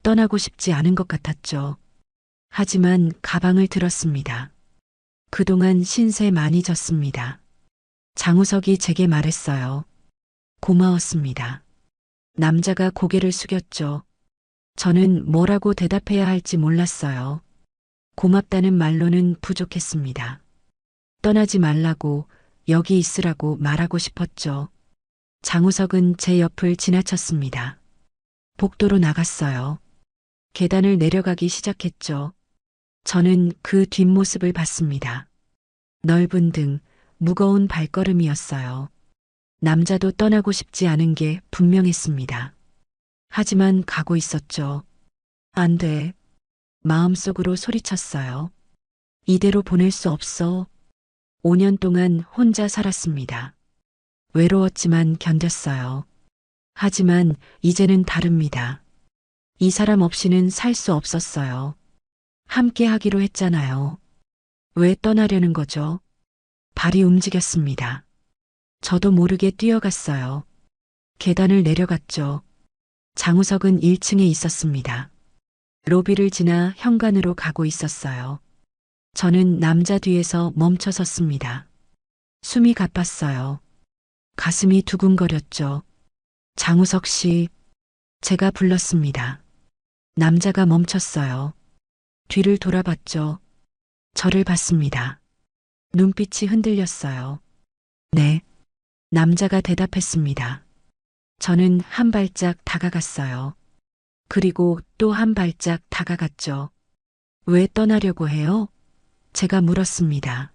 떠나고 싶지 않은 것 같았죠. 하지만 가방을 들었습니다. 그동안 신세 많이 졌습니다. 장우석이 제게 말했어요. 고마웠습니다. 남자가 고개를 숙였죠. 저는 뭐라고 대답해야 할지 몰랐어요. 고맙다는 말로는 부족했습니다. 떠나지 말라고, 여기 있으라고 말하고 싶었죠. 장우석은 제 옆을 지나쳤습니다. 복도로 나갔어요. 계단을 내려가기 시작했죠. 저는 그 뒷모습을 봤습니다. 넓은 등, 무거운 발걸음이었어요. 남자도 떠나고 싶지 않은 게 분명했습니다. 하지만 가고 있었죠. 안 돼. 마음속으로 소리쳤어요. 이대로 보낼 수 없어. 5년 동안 혼자 살았습니다. 외로웠지만 견뎠어요. 하지만 이제는 다릅니다. 이 사람 없이는 살 수 없었어요. 함께 하기로 했잖아요. 왜 떠나려는 거죠? 발이 움직였습니다. 저도 모르게 뛰어갔어요. 계단을 내려갔죠. 장우석은 1층에 있었습니다. 로비를 지나 현관으로 가고 있었어요. 저는 남자 뒤에서 멈춰 섰습니다. 숨이 가빴어요. 가슴이 두근거렸죠. 장우석 씨, 제가 불렀습니다. 남자가 멈췄어요. 뒤를 돌아봤죠. 저를 봤습니다. 눈빛이 흔들렸어요. 네. 남자가 대답했습니다. 저는 한 발짝 다가갔어요. 그리고 또 한 발짝 다가갔죠. 왜 떠나려고 해요? 제가 물었습니다.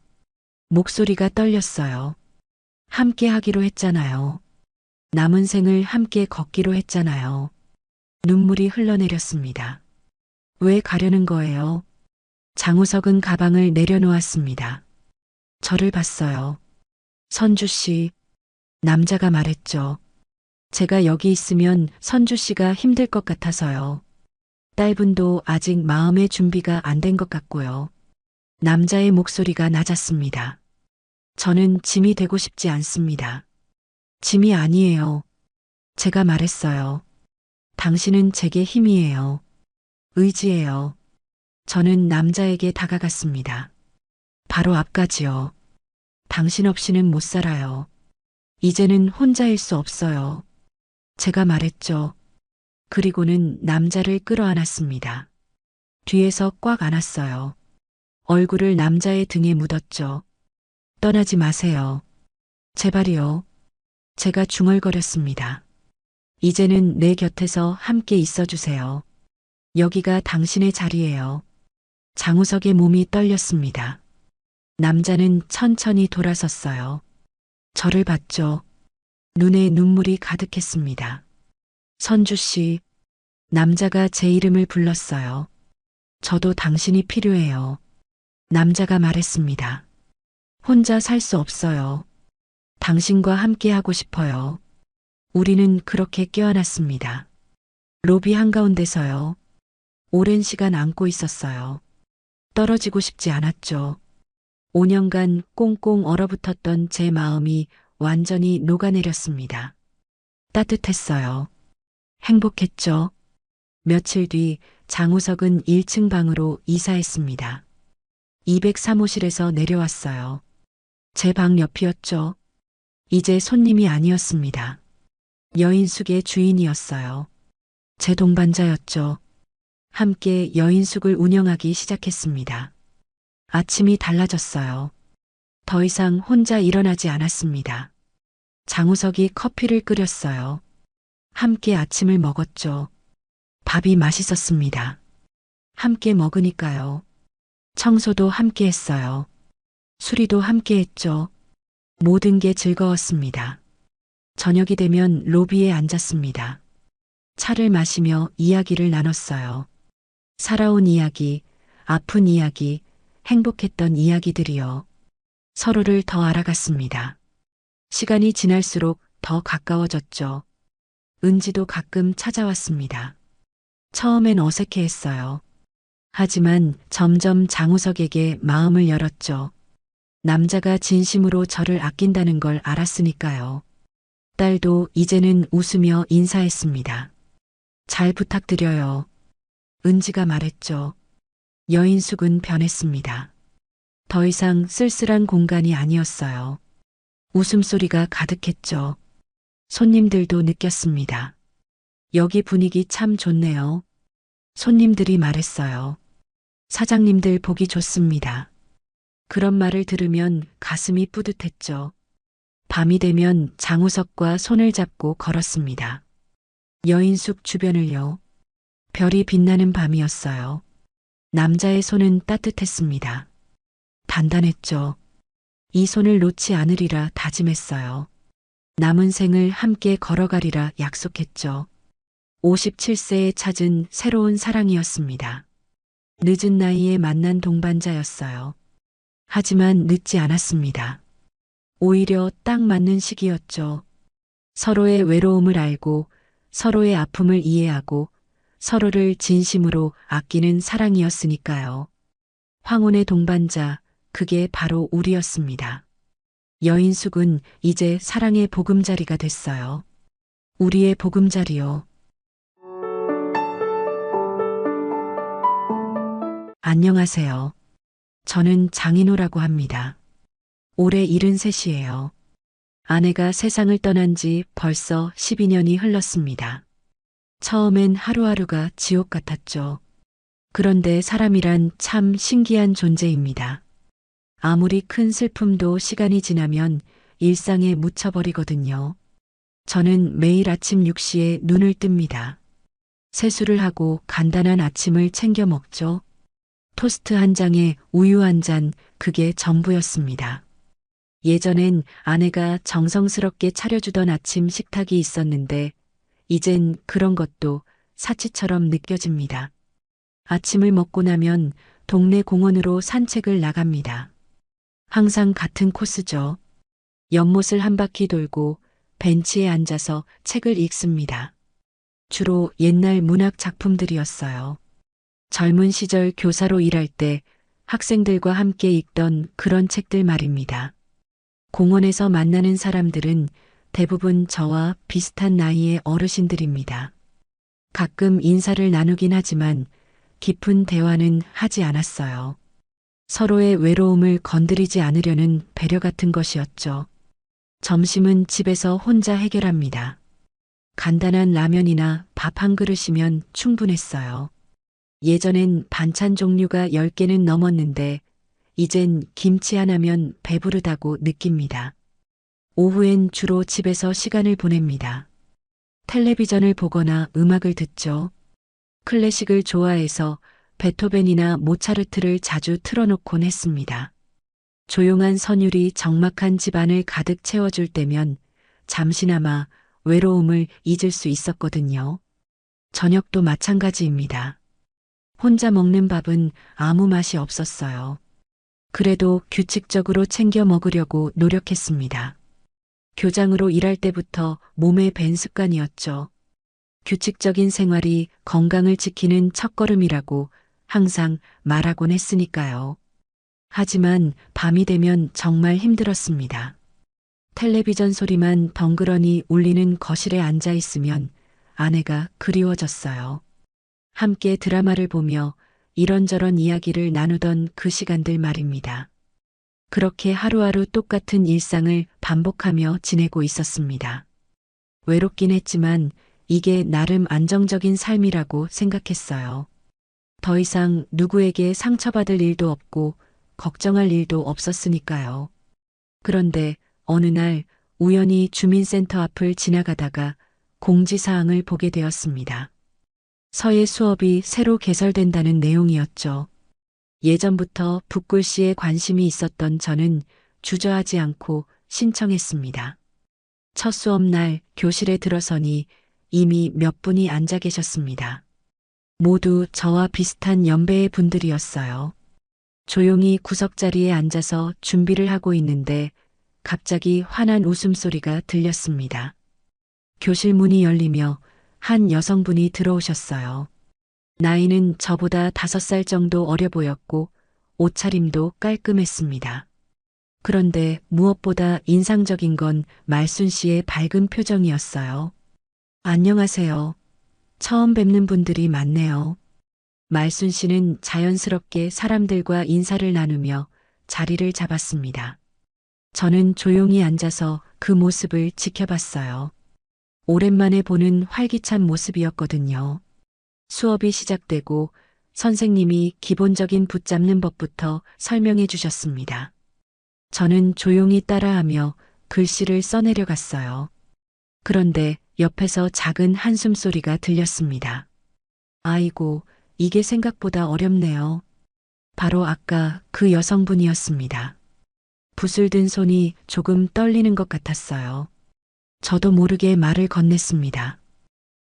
목소리가 떨렸어요. 함께 하기로 했잖아요. 남은 생을 함께 걷기로 했잖아요. 눈물이 흘러내렸습니다. 왜 가려는 거예요? 장우석은 가방을 내려놓았습니다. 저를 봤어요. 선주 씨, 남자가 말했죠. 제가 여기 있으면 선주 씨가 힘들 것 같아서요. 딸분도 아직 마음의 준비가 안 된 것 같고요. 남자의 목소리가 낮았습니다. 저는 짐이 되고 싶지 않습니다. 짐이 아니에요. 제가 말했어요. 당신은 제게 힘이에요. 의지예요. 저는 남자에게 다가갔습니다. 바로 앞까지요. 당신 없이는 못 살아요. 이제는 혼자일 수 없어요. 제가 말했죠. 그리고는 남자를 끌어안았습니다. 뒤에서 꽉 안았어요. 얼굴을 남자의 등에 묻었죠. 떠나지 마세요. 제발이요. 제가 중얼거렸습니다. 이제는 내 곁에서 함께 있어주세요. 여기가 당신의 자리예요. 장우석의 몸이 떨렸습니다. 남자는 천천히 돌아섰어요. 저를 봤죠. 눈에 눈물이 가득했습니다. 선주 씨, 남자가 제 이름을 불렀어요. 저도 당신이 필요해요. 남자가 말했습니다. 혼자 살 수 없어요. 당신과 함께 하고 싶어요. 우리는 그렇게 껴안았습니다. 로비 한가운데서요. 오랜 시간 안고 있었어요. 떨어지고 싶지 않았죠. 5년간 꽁꽁 얼어붙었던 제 마음이 완전히 녹아내렸습니다. 따뜻했어요. 행복했죠. 며칠 뒤 장우석은 1층 방으로 이사했습니다. 203호실에서 내려왔어요. 제 방 옆이었죠. 이제 손님이 아니었습니다. 여인숙의 주인이었어요. 제 동반자였죠. 함께 여인숙을 운영하기 시작했습니다. 아침이 달라졌어요. 더 이상 혼자 일어나지 않았습니다. 장우석이 커피를 끓였어요. 함께 아침을 먹었죠. 밥이 맛있었습니다. 함께 먹으니까요. 청소도 함께 했어요. 수리도 함께 했죠. 모든 게 즐거웠습니다. 저녁이 되면 로비에 앉았습니다. 차를 마시며 이야기를 나눴어요. 살아온 이야기, 아픈 이야기, 행복했던 이야기들이요. 서로를 더 알아갔습니다. 시간이 지날수록 더 가까워졌죠. 은지도 가끔 찾아왔습니다. 처음엔 어색해했어요. 하지만 점점 장우석에게 마음을 열었죠. 남자가 진심으로 저를 아낀다는 걸 알았으니까요. 딸도 이제는 웃으며 인사했습니다. 잘 부탁드려요. 은지가 말했죠. 여인숙은 변했습니다. 더 이상 쓸쓸한 공간이 아니었어요. 웃음소리가 가득했죠. 손님들도 느꼈습니다. 여기 분위기 참 좋네요. 손님들이 말했어요. 사장님들 보기 좋습니다. 그런 말을 들으면 가슴이 뿌듯했죠. 밤이 되면 장우석과 손을 잡고 걸었습니다. 여인숙 주변을요. 별이 빛나는 밤이었어요. 남자의 손은 따뜻했습니다. 단단했죠. 이 손을 놓지 않으리라 다짐했어요. 남은 생을 함께 걸어가리라 약속했죠. 57세에 찾은 새로운 사랑이었습니다. 늦은 나이에 만난 동반자였어요. 하지만 늦지 않았습니다. 오히려 딱 맞는 시기였죠. 서로의 외로움을 알고 서로의 아픔을 이해하고 서로를 진심으로 아끼는 사랑이었으니까요. 황혼의 동반자, 그게 바로 우리였습니다. 여인숙은 이제 사랑의 보금자리가 됐어요. 우리의 보금자리요. 안녕하세요. 저는 장인호라고 합니다. 올해 73이에요. 아내가 세상을 떠난 지 벌써 12년이 흘렀습니다. 처음엔 하루하루가 지옥 같았죠. 그런데 사람이란 참 신기한 존재입니다. 아무리 큰 슬픔도 시간이 지나면 일상에 묻혀버리거든요. 저는 매일 아침 6시에 눈을 뜹니다. 세수를 하고 간단한 아침을 챙겨 먹죠. 토스트 한 장에 우유 한 잔, 그게 전부였습니다. 예전엔 아내가 정성스럽게 차려주던 아침 식탁이 있었는데 이젠 그런 것도 사치처럼 느껴집니다. 아침을 먹고 나면 동네 공원으로 산책을 나갑니다. 항상 같은 코스죠. 연못을 한 바퀴 돌고 벤치에 앉아서 책을 읽습니다. 주로 옛날 문학 작품들이었어요. 젊은 시절 교사로 일할 때 학생들과 함께 읽던 그런 책들 말입니다. 공원에서 만나는 사람들은 대부분 저와 비슷한 나이의 어르신들입니다. 가끔 인사를 나누긴 하지만 깊은 대화는 하지 않았어요. 서로의 외로움을 건드리지 않으려는 배려 같은 것이었죠. 점심은 집에서 혼자 해결합니다. 간단한 라면이나 밥 한 그릇이면 충분했어요. 예전엔 반찬 종류가 10개는 넘었는데 이젠 김치 하나면 배부르다고 느낍니다. 오후엔 주로 집에서 시간을 보냅니다. 텔레비전을 보거나 음악을 듣죠. 클래식을 좋아해서 베토벤이나 모차르트를 자주 틀어놓곤 했습니다. 조용한 선율이 적막한 집안을 가득 채워줄 때면 잠시나마 외로움을 잊을 수 있었거든요. 저녁도 마찬가지입니다. 혼자 먹는 밥은 아무 맛이 없었어요. 그래도 규칙적으로 챙겨 먹으려고 노력했습니다. 교장으로 일할 때부터 몸에 밴 습관이었죠. 규칙적인 생활이 건강을 지키는 첫걸음이라고 항상 말하곤 했으니까요. 하지만 밤이 되면 정말 힘들었습니다. 텔레비전 소리만 덩그러니 울리는 거실에 앉아 있으면 아내가 그리워졌어요. 함께 드라마를 보며 이런저런 이야기를 나누던 그 시간들 말입니다. 그렇게 하루하루 똑같은 일상을 반복하며 지내고 있었습니다. 외롭긴 했지만 이게 나름 안정적인 삶이라고 생각했어요. 더 이상 누구에게 상처받을 일도 없고 걱정할 일도 없었으니까요. 그런데 어느 날 우연히 주민센터 앞을 지나가다가 공지사항을 보게 되었습니다. 서예 수업이 새로 개설된다는 내용이었죠. 예전부터 붓글씨에 관심이 있었던 저는 주저하지 않고 신청했습니다. 첫 수업날 교실에 들어서니 이미 몇 분이 앉아 계셨습니다. 모두 저와 비슷한 연배의 분들이었어요. 조용히 구석자리에 앉아서 준비를 하고 있는데 갑자기 환한 웃음소리가 들렸습니다. 교실 문이 열리며 한 여성분이 들어오셨어요. 나이는 저보다 5살 정도 어려 보였고 옷차림도 깔끔했습니다. 그런데 무엇보다 인상적인 건 말순 씨의 밝은 표정이었어요. 안녕하세요. 처음 뵙는 분들이 많네요. 말순 씨는 자연스럽게 사람들과 인사를 나누며 자리를 잡았습니다. 저는 조용히 앉아서 그 모습을 지켜봤어요. 오랜만에 보는 활기찬 모습이었거든요. 수업이 시작되고 선생님이 기본적인 붙잡는 법부터 설명해 주셨습니다. 저는 조용히 따라하며 글씨를 써내려 갔어요. 그런데 옆에서 작은 한숨 소리가 들렸습니다. 아이고, 이게 생각보다 어렵네요. 바로 아까 그 여성분이었습니다. 붓을 든 손이 조금 떨리는 것 같았어요. 저도 모르게 말을 건넸습니다.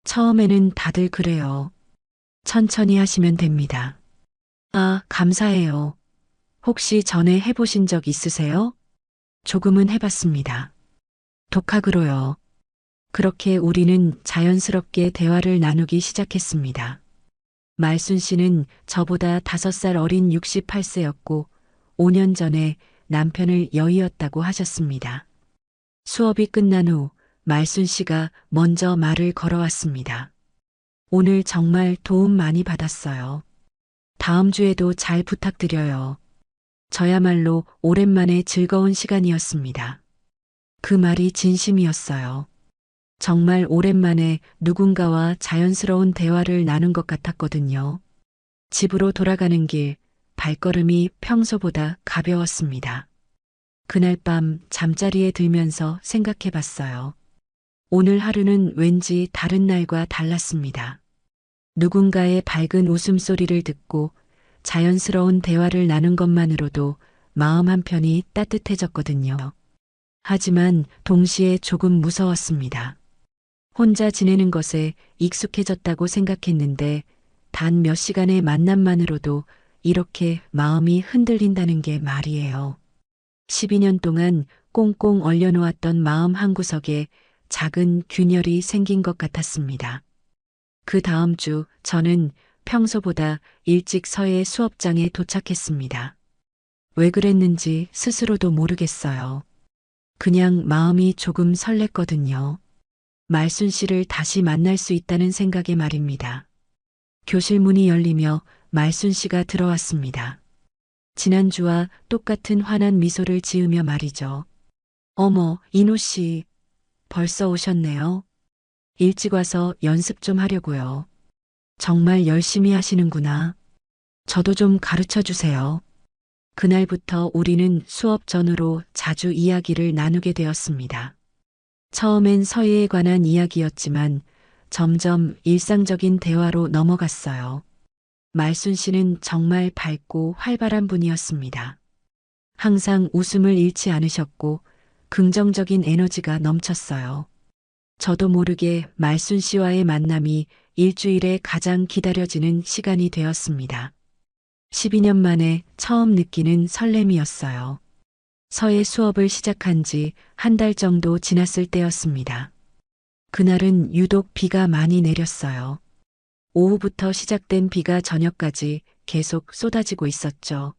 처음에는 다들 그래요. 천천히 하시면 됩니다. 아, 감사해요. 혹시 전에 해보신 적 있으세요? 조금은 해봤습니다. 독학으로요. 그렇게 우리는 자연스럽게 대화를 나누기 시작했습니다. 말순 씨는 저보다 5살 어린 68세였고 5년 전에 남편을 여의었다고 하셨습니다. 수업이 끝난 후 말순 씨가 먼저 말을 걸어왔습니다. 오늘 정말 도움 많이 받았어요. 다음 주에도 잘 부탁드려요. 저야말로 오랜만에 즐거운 시간이었습니다. 그 말이 진심이었어요. 정말 오랜만에 누군가와 자연스러운 대화를 나눈 것 같았거든요. 집으로 돌아가는 길, 발걸음이 평소보다 가벼웠습니다. 그날 밤 잠자리에 들면서 생각해 봤어요. 오늘 하루는 왠지 다른 날과 달랐습니다. 누군가의 밝은 웃음소리를 듣고 자연스러운 대화를 나눈 것만으로도 마음 한편이 따뜻해졌거든요. 하지만 동시에 조금 무서웠습니다. 혼자 지내는 것에 익숙해졌다고 생각했는데 단 몇 시간의 만남만으로도 이렇게 마음이 흔들린다는 게 말이에요. 12년 동안 꽁꽁 얼려놓았던 마음 한구석에 작은 균열이 생긴 것 같았습니다. 그 다음 주 저는 평소보다 일찍 서예 수업장에 도착했습니다. 왜 그랬는지 스스로도 모르겠어요. 그냥 마음이 조금 설렜거든요. 말순 씨를 다시 만날 수 있다는 생각에 말입니다. 교실 문이 열리며 말순 씨가 들어왔습니다. 지난주와 똑같은 환한 미소를 지으며 말이죠. 어머, 인호 씨, 벌써 오셨네요. 일찍 와서 연습 좀 하려고요. 정말 열심히 하시는구나. 저도 좀 가르쳐 주세요. 그날부터 우리는 수업 전후로 자주 이야기를 나누게 되었습니다. 처음엔 서예에 관한 이야기였지만 점점 일상적인 대화로 넘어갔어요. 말순 씨는 정말 밝고 활발한 분이었습니다. 항상 웃음을 잃지 않으셨고 긍정적인 에너지가 넘쳤어요. 저도 모르게 말순 씨와의 만남이 일주일에 가장 기다려지는 시간이 되었습니다. 12년 만에 처음 느끼는 설렘이었어요. 서예 수업을 시작한 지 한 달 정도 지났을 때였습니다. 그날은 유독 비가 많이 내렸어요. 오후부터 시작된 비가 저녁까지 계속 쏟아지고 있었죠.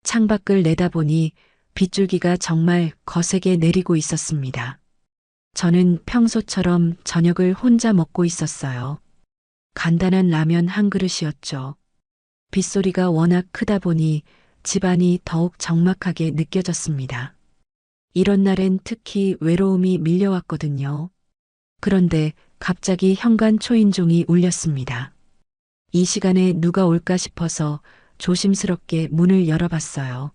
창밖을 내다보니 빗줄기가 정말 거세게 내리고 있었습니다. 저는 평소처럼 저녁을 혼자 먹고 있었어요. 간단한 라면 한 그릇이었죠. 빗소리가 워낙 크다 보니 집안이 더욱 적막하게 느껴졌습니다. 이런 날엔 특히 외로움이 밀려왔거든요. 그런데 갑자기 현관 초인종이 울렸습니다. 이 시간에 누가 올까 싶어서 조심스럽게 문을 열어봤어요.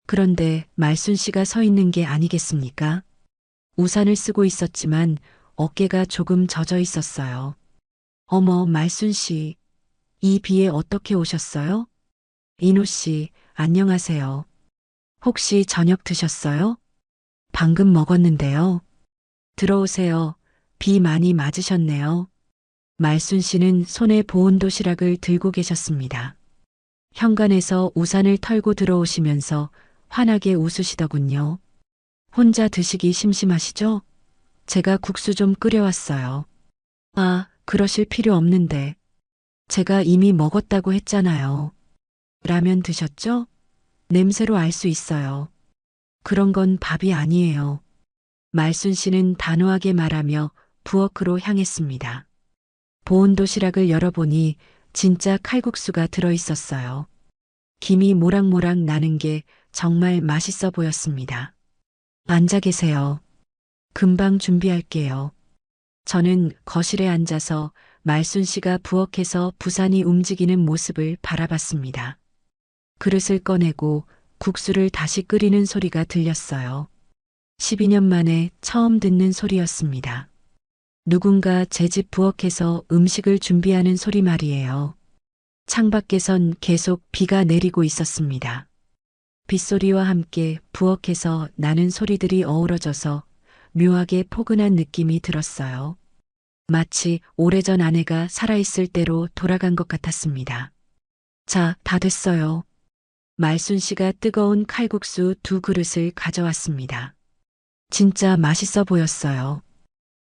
그런데 말순 씨가 서 있는 게 아니겠습니까? 우산을 쓰고 있었지만 어깨가 조금 젖어 있었어요. 어머, 말순 씨, 이 비에 어떻게 오셨어요? 인호 씨, 안녕하세요. 혹시 저녁 드셨어요? 방금 먹었는데요. 들어오세요. 비 많이 맞으셨네요. 말순 씨는 손에 보온 도시락을 들고 계셨습니다. 현관에서 우산을 털고 들어오시면서 환하게 웃으시더군요. 혼자 드시기 심심하시죠? 제가 국수 좀 끓여왔어요. 아, 그러실 필요 없는데. 제가 이미 먹었다고 했잖아요. 라면 드셨죠? 냄새로 알 수 있어요. 그런 건 밥이 아니에요. 말순 씨는 단호하게 말하며 부엌으로 향했습니다. 보온 도시락을 열어보니 진짜 칼국수가 들어 있었어요. 김이 모락모락 나는 게 정말 맛있어 보였습니다. 앉아 계세요. 금방 준비할게요. 저는 거실에 앉아서 말순 씨가 부엌에서 부산이 움직이는 모습을 바라봤습니다. 그릇을 꺼내고 국수를 다시 끓이는 소리가 들렸어요. 12년 만에 처음 듣는 소리였습니다. 누군가 제 집 부엌에서 음식을 준비하는 소리 말이에요. 창밖에선 계속 비가 내리고 있었습니다. 빗소리와 함께 부엌에서 나는 소리들이 어우러져서 묘하게 포근한 느낌이 들었어요. 마치 오래전 아내가 살아있을 때로 돌아간 것 같았습니다. 자, 다 됐어요. 말순 씨가 뜨거운 칼국수 2그릇을 가져왔습니다. 진짜 맛있어 보였어요.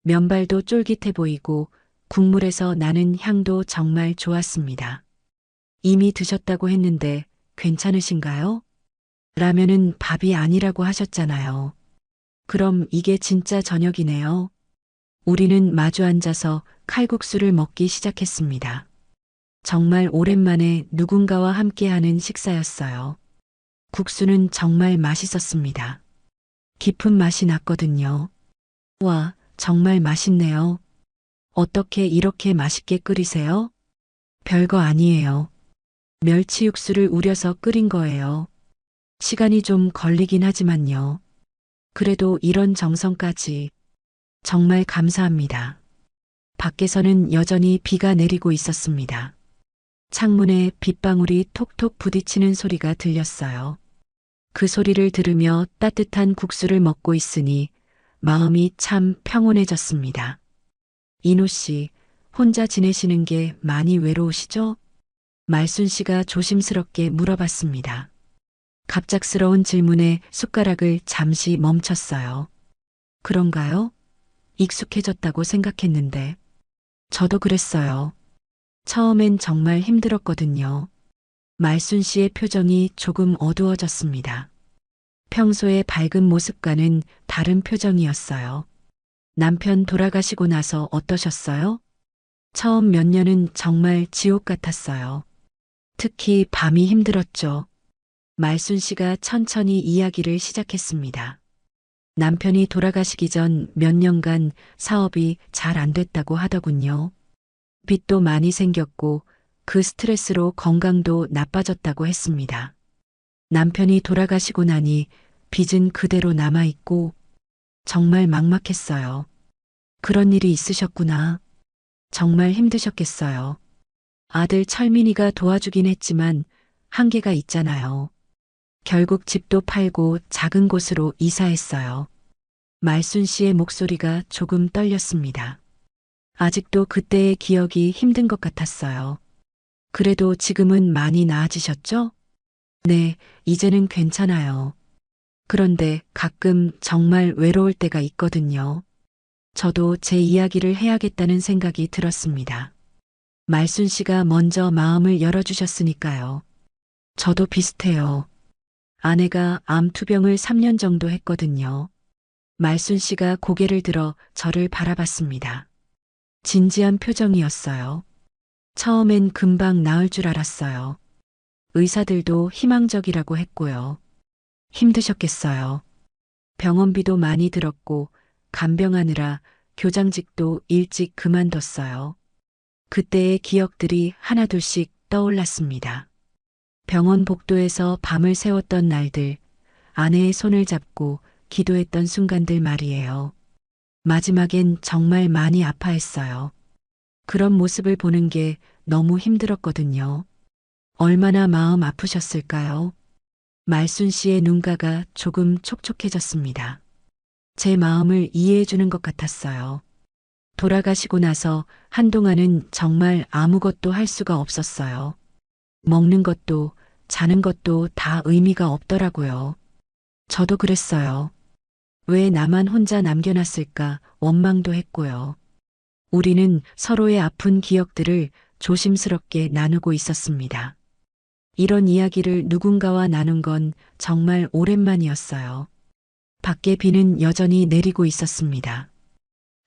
면발도 쫄깃해 보이고 국물에서 나는 향도 정말 좋았습니다. 이미 드셨다고 했는데 괜찮으신가요? 라면은 밥이 아니라고 하셨잖아요. 그럼 이게 진짜 저녁이네요. 우리는 마주 앉아서 칼국수를 먹기 시작했습니다. 정말 오랜만에 누군가와 함께하는 식사였어요. 국수는 정말 맛있었습니다. 깊은 맛이 났거든요. 와, 정말 맛있네요. 어떻게 이렇게 맛있게 끓이세요? 별거 아니에요. 멸치 육수를 우려서 끓인 거예요. 시간이 좀 걸리긴 하지만요. 그래도 이런 정성까지 정말 감사합니다. 밖에서는 여전히 비가 내리고 있었습니다. 창문에 빗방울이 톡톡 부딪히는 소리가 들렸어요. 그 소리를 들으며 따뜻한 국수를 먹고 있으니 마음이 참 평온해졌습니다. 인호 씨, 혼자 지내시는 게 많이 외로우시죠? 말순 씨가 조심스럽게 물어봤습니다. 갑작스러운 질문에 숟가락을 잠시 멈췄어요. 그런가요? 익숙해졌다고 생각했는데. 저도 그랬어요. 처음엔 정말 힘들었거든요. 말순 씨의 표정이 조금 어두워졌습니다. 평소의 밝은 모습과는 다른 표정이었어요. 남편 돌아가시고 나서 어떠셨어요? 처음 몇 년은 정말 지옥 같았어요. 특히 밤이 힘들었죠. 말순 씨가 천천히 이야기를 시작했습니다. 남편이 돌아가시기 전 몇 년간 사업이 잘 안 됐다고 하더군요. 빚도 많이 생겼고 그 스트레스로 건강도 나빠졌다고 했습니다. 남편이 돌아가시고 나니 빚은 그대로 남아있고 정말 막막했어요. 그런 일이 있으셨구나. 정말 힘드셨겠어요. 아들 철민이가 도와주긴 했지만 한계가 있잖아요. 결국 집도 팔고 작은 곳으로 이사했어요. 말순 씨의 목소리가 조금 떨렸습니다. 아직도 그때의 기억이 힘든 것 같았어요. 그래도 지금은 많이 나아지셨죠? 네, 이제는 괜찮아요. 그런데 가끔 정말 외로울 때가 있거든요. 저도 제 이야기를 해야겠다는 생각이 들었습니다. 말순 씨가 먼저 마음을 열어주셨으니까요. 저도 비슷해요. 아내가 암 투병을 3년 정도 했거든요. 말순 씨가 고개를 들어 저를 바라봤습니다. 진지한 표정이었어요. 처음엔 금방 나을 줄 알았어요. 의사들도 희망적이라고 했고요. 힘드셨겠어요. 병원비도 많이 들었고 간병하느라 교장직도 일찍 그만뒀어요. 그때의 기억들이 하나둘씩 떠올랐습니다. 병원 복도에서 밤을 새웠던 날들, 아내의 손을 잡고 기도했던 순간들 말이에요. 마지막엔 정말 많이 아파했어요. 그런 모습을 보는 게 너무 힘들었거든요. 얼마나 마음 아프셨을까요? 말순 씨의 눈가가 조금 촉촉해졌습니다. 제 마음을 이해해 주는 것 같았어요. 돌아가시고 나서 한동안은 정말 아무것도 할 수가 없었어요. 먹는 것도 자는 것도 다 의미가 없더라고요. 저도 그랬어요. 왜 나만 혼자 남겨놨을까 원망도 했고요. 우리는 서로의 아픈 기억들을 조심스럽게 나누고 있었습니다. 이런 이야기를 누군가와 나눈 건 정말 오랜만이었어요. 밖에 비는 여전히 내리고 있었습니다.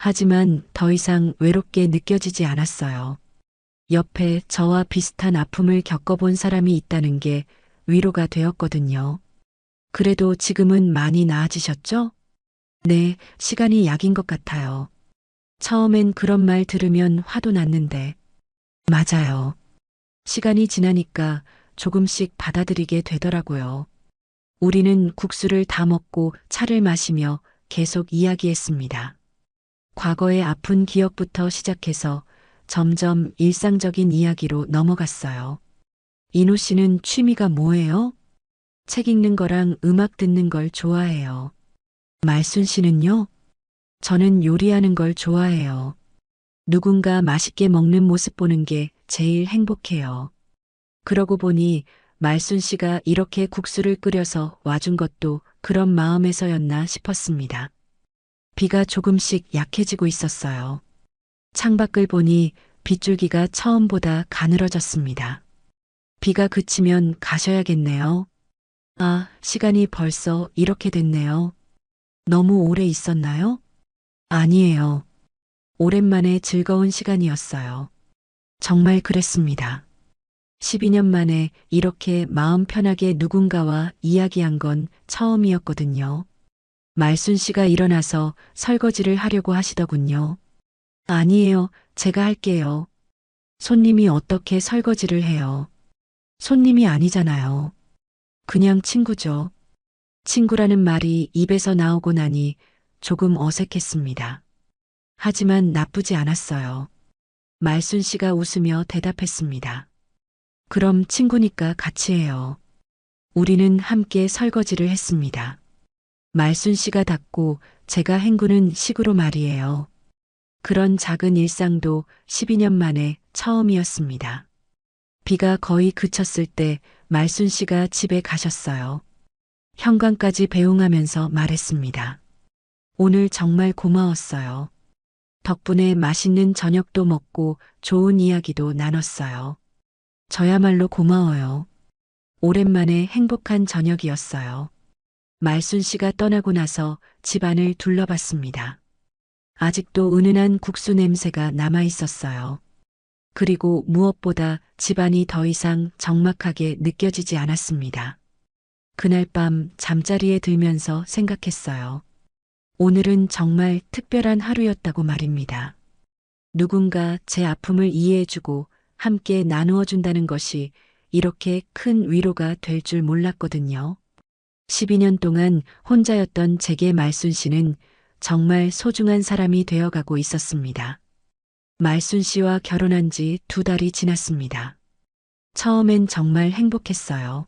하지만 더 이상 외롭게 느껴지지 않았어요. 옆에 저와 비슷한 아픔을 겪어본 사람이 있다는 게 위로가 되었거든요. 그래도 지금은 많이 나아지셨죠? 네, 시간이 약인 것 같아요. 처음엔 그런 말 들으면 화도 났는데. 맞아요. 시간이 지나니까 조금씩 받아들이게 되더라고요. 우리는 국수를 다 먹고 차를 마시며 계속 이야기했습니다. 과거의 아픈 기억부터 시작해서 점점 일상적인 이야기로 넘어갔어요. 인호 씨는 취미가 뭐예요? 책 읽는 거랑 음악 듣는 걸 좋아해요. 말순 씨는요? 저는 요리하는 걸 좋아해요. 누군가 맛있게 먹는 모습 보는 게 제일 행복해요. 그러고 보니 말순 씨가 이렇게 국수를 끓여서 와준 것도 그런 마음에서였나 싶었습니다. 비가 조금씩 약해지고 있었어요. 창밖을 보니 빗줄기가 처음보다 가늘어졌습니다. 비가 그치면 가셔야겠네요. 아, 시간이 벌써 이렇게 됐네요. 너무 오래 있었나요? 아니에요. 오랜만에 즐거운 시간이었어요. 정말 그랬습니다. 12년 만에 이렇게 마음 편하게 누군가와 이야기한 건 처음이었거든요. 말순 씨가 일어나서 설거지를 하려고 하시더군요. 아니에요. 제가 할게요. 손님이 어떻게 설거지를 해요? 손님이 아니잖아요. 그냥 친구죠. 친구라는 말이 입에서 나오고 나니 조금 어색했습니다. 하지만 나쁘지 않았어요. 말순 씨가 웃으며 대답했습니다. 그럼 친구니까 같이 해요. 우리는 함께 설거지를 했습니다. 말순 씨가 닦고 제가 헹구는 식으로 말이에요. 그런 작은 일상도 12년 만에 처음이었습니다. 비가 거의 그쳤을 때 말순 씨가 집에 가셨어요. 현관까지 배웅하면서 말했습니다. 오늘 정말 고마웠어요. 덕분에 맛있는 저녁도 먹고 좋은 이야기도 나눴어요. 저야말로 고마워요. 오랜만에 행복한 저녁이었어요. 말순 씨가 떠나고 나서 집안을 둘러봤습니다. 아직도 은은한 국수 냄새가 남아 있었어요. 그리고 무엇보다 집안이 더 이상 적막하게 느껴지지 않았습니다. 그날 밤 잠자리에 들면서 생각했어요. 오늘은 정말 특별한 하루였다고 말입니다. 누군가 제 아픔을 이해해주고 함께 나누어 준다는 것이 이렇게 큰 위로가 될 줄 몰랐거든요. 12년 동안 혼자였던 제게 말순 씨는 정말 소중한 사람이 되어가고 있었습니다. 말순 씨와 결혼한 지 2달이 지났습니다. 처음엔 정말 행복했어요.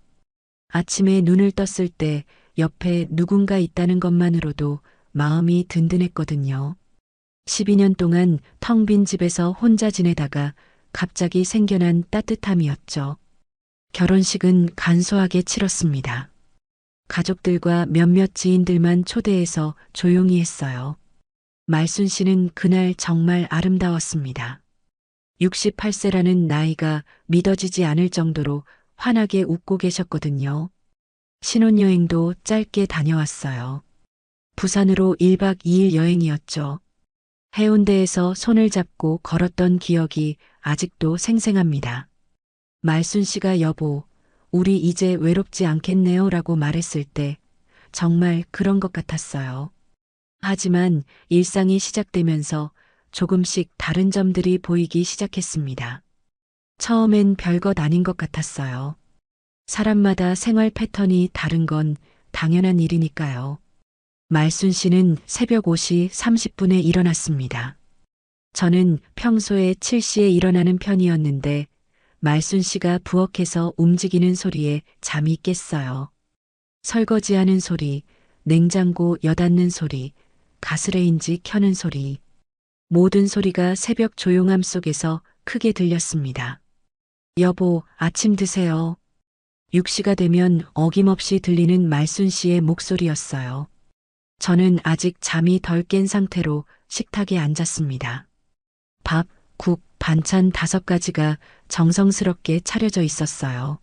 아침에 눈을 떴을 때 옆에 누군가 있다는 것만으로도 마음이 든든했거든요. 12년 동안 텅 빈 집에서 혼자 지내다가 갑자기 생겨난 따뜻함이었죠. 결혼식은 간소하게 치렀습니다. 가족들과 몇몇 지인들만 초대해서 조용히 했어요. 말순 씨는 그날 정말 아름다웠습니다. 68세라는 나이가 믿어지지 않을 정도로 환하게 웃고 계셨거든요. 신혼여행도 짧게 다녀왔어요. 부산으로 1박 2일 여행이었죠. 해운대에서 손을 잡고 걸었던 기억이 아직도 생생합니다. 말순 씨가 여보, 우리 이제 외롭지 않겠네요 라고 말했을 때 정말 그런 것 같았어요. 하지만 일상이 시작되면서 조금씩 다른 점들이 보이기 시작했습니다. 처음엔 별것 아닌 것 같았어요. 사람마다 생활 패턴이 다른 건 당연한 일이니까요. 말순 씨는 새벽 5시 30분에 일어났습니다. 저는 평소에 7시에 일어나는 편이었는데 말순 씨가 부엌에서 움직이는 소리에 잠이 깼어요. 설거지하는 소리, 냉장고 여닫는 소리, 가스레인지 켜는 소리. 모든 소리가 새벽 조용함 속에서 크게 들렸습니다. 여보, 아침 드세요. 6시가 되면 어김없이 들리는 말순 씨의 목소리였어요. 저는 아직 잠이 덜 깬 상태로 식탁에 앉았습니다. 밥, 국, 반찬 5가지가 정성스럽게 차려져 있었어요.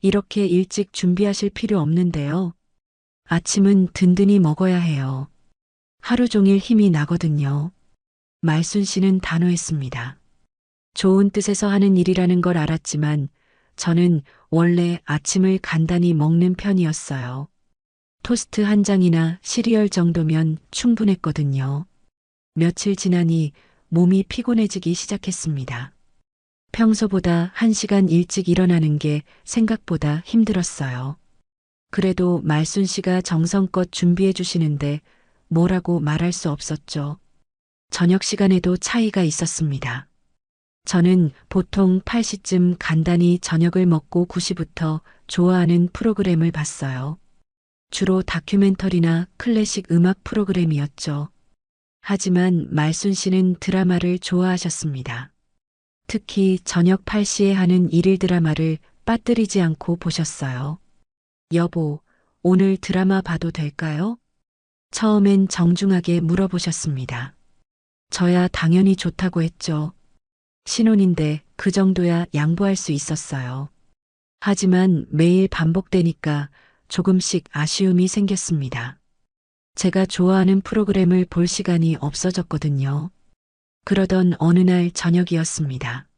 이렇게 일찍 준비하실 필요 없는데요. 아침은 든든히 먹어야 해요. 하루 종일 힘이 나거든요. 말순 씨는 단호했습니다. 좋은 뜻에서 하는 일이라는 걸 알았지만 저는 원래 아침을 간단히 먹는 편이었어요. 토스트 한 장이나 시리얼 정도면 충분했거든요. 며칠 지나니 몸이 피곤해지기 시작했습니다. 평소보다 1시간 일찍 일어나는 게 생각보다 힘들었어요. 그래도 말순 씨가 정성껏 준비해 주시는데 뭐라고 말할 수 없었죠. 저녁 시간에도 차이가 있었습니다. 저는 보통 8시쯤 간단히 저녁을 먹고 9시부터 좋아하는 프로그램을 봤어요. 주로 다큐멘터리나 클래식 음악 프로그램이었죠. 하지만 말순 씨는 드라마를 좋아하셨습니다. 특히 저녁 8시에 하는 일일 드라마를 빠뜨리지 않고 보셨어요. 여보, 오늘 드라마 봐도 될까요? 처음엔 정중하게 물어보셨습니다. 저야 당연히 좋다고 했죠. 신혼인데 그 정도야 양보할 수 있었어요. 하지만 매일 반복되니까 조금씩 아쉬움이 생겼습니다. 제가 좋아하는 프로그램을 볼 시간이 없어졌거든요. 그러던 어느 날 저녁이었습니다.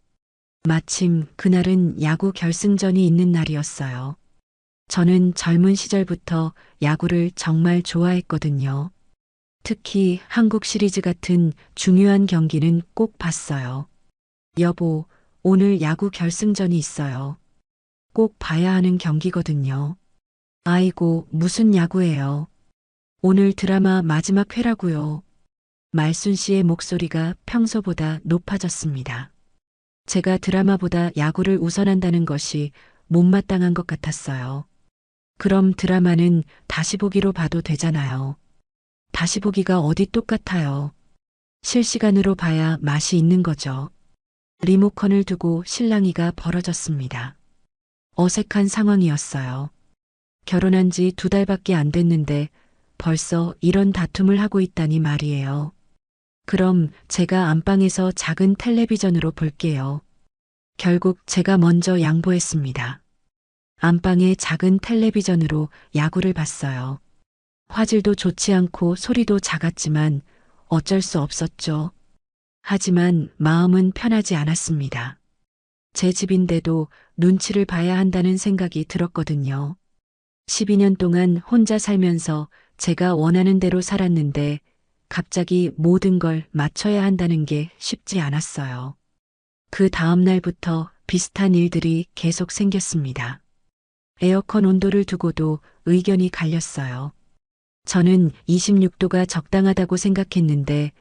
마침 그날은 야구 결승전이 있는 날이었어요. 저는 젊은 시절부터 야구를 정말 좋아했거든요. 특히 한국 시리즈 같은 중요한 경기는 꼭 봤어요. 여보, 오늘 야구 결승전이 있어요. 꼭 봐야 하는 경기거든요. 아이고, 무슨 야구예요. 오늘 드라마 마지막 회라고요. 말순 씨의 목소리가 평소보다 높아졌습니다. 제가 드라마보다 야구를 우선한다는 것이 못마땅한 것 같았어요. 그럼 드라마는 다시 보기로 봐도 되잖아요. 다시 보기가 어디 똑같아요. 실시간으로 봐야 맛이 있는 거죠. 리모컨을 두고 실랑이가 벌어졌습니다. 어색한 상황이었어요. 결혼한 지 2달밖에 안 됐는데 벌써 이런 다툼을 하고 있다니 말이에요. 그럼 제가 안방에서 작은 텔레비전으로 볼게요. 결국 제가 먼저 양보했습니다. 안방의 작은 텔레비전으로 야구를 봤어요. 화질도 좋지 않고 소리도 작았지만 어쩔 수 없었죠. 하지만 마음은 편하지 않았습니다. 제 집인데도 눈치를 봐야 한다는 생각이 들었거든요. 12년 동안 혼자 살면서 제가 원하는 대로 살았는데 갑자기 모든 걸 맞춰야 한다는 게 쉽지 않았어요. 그 다음 날부터 비슷한 일들이 계속 생겼습니다. 에어컨 온도를 두고도 의견이 갈렸어요. 저는 26도가 적당하다고 생각했는데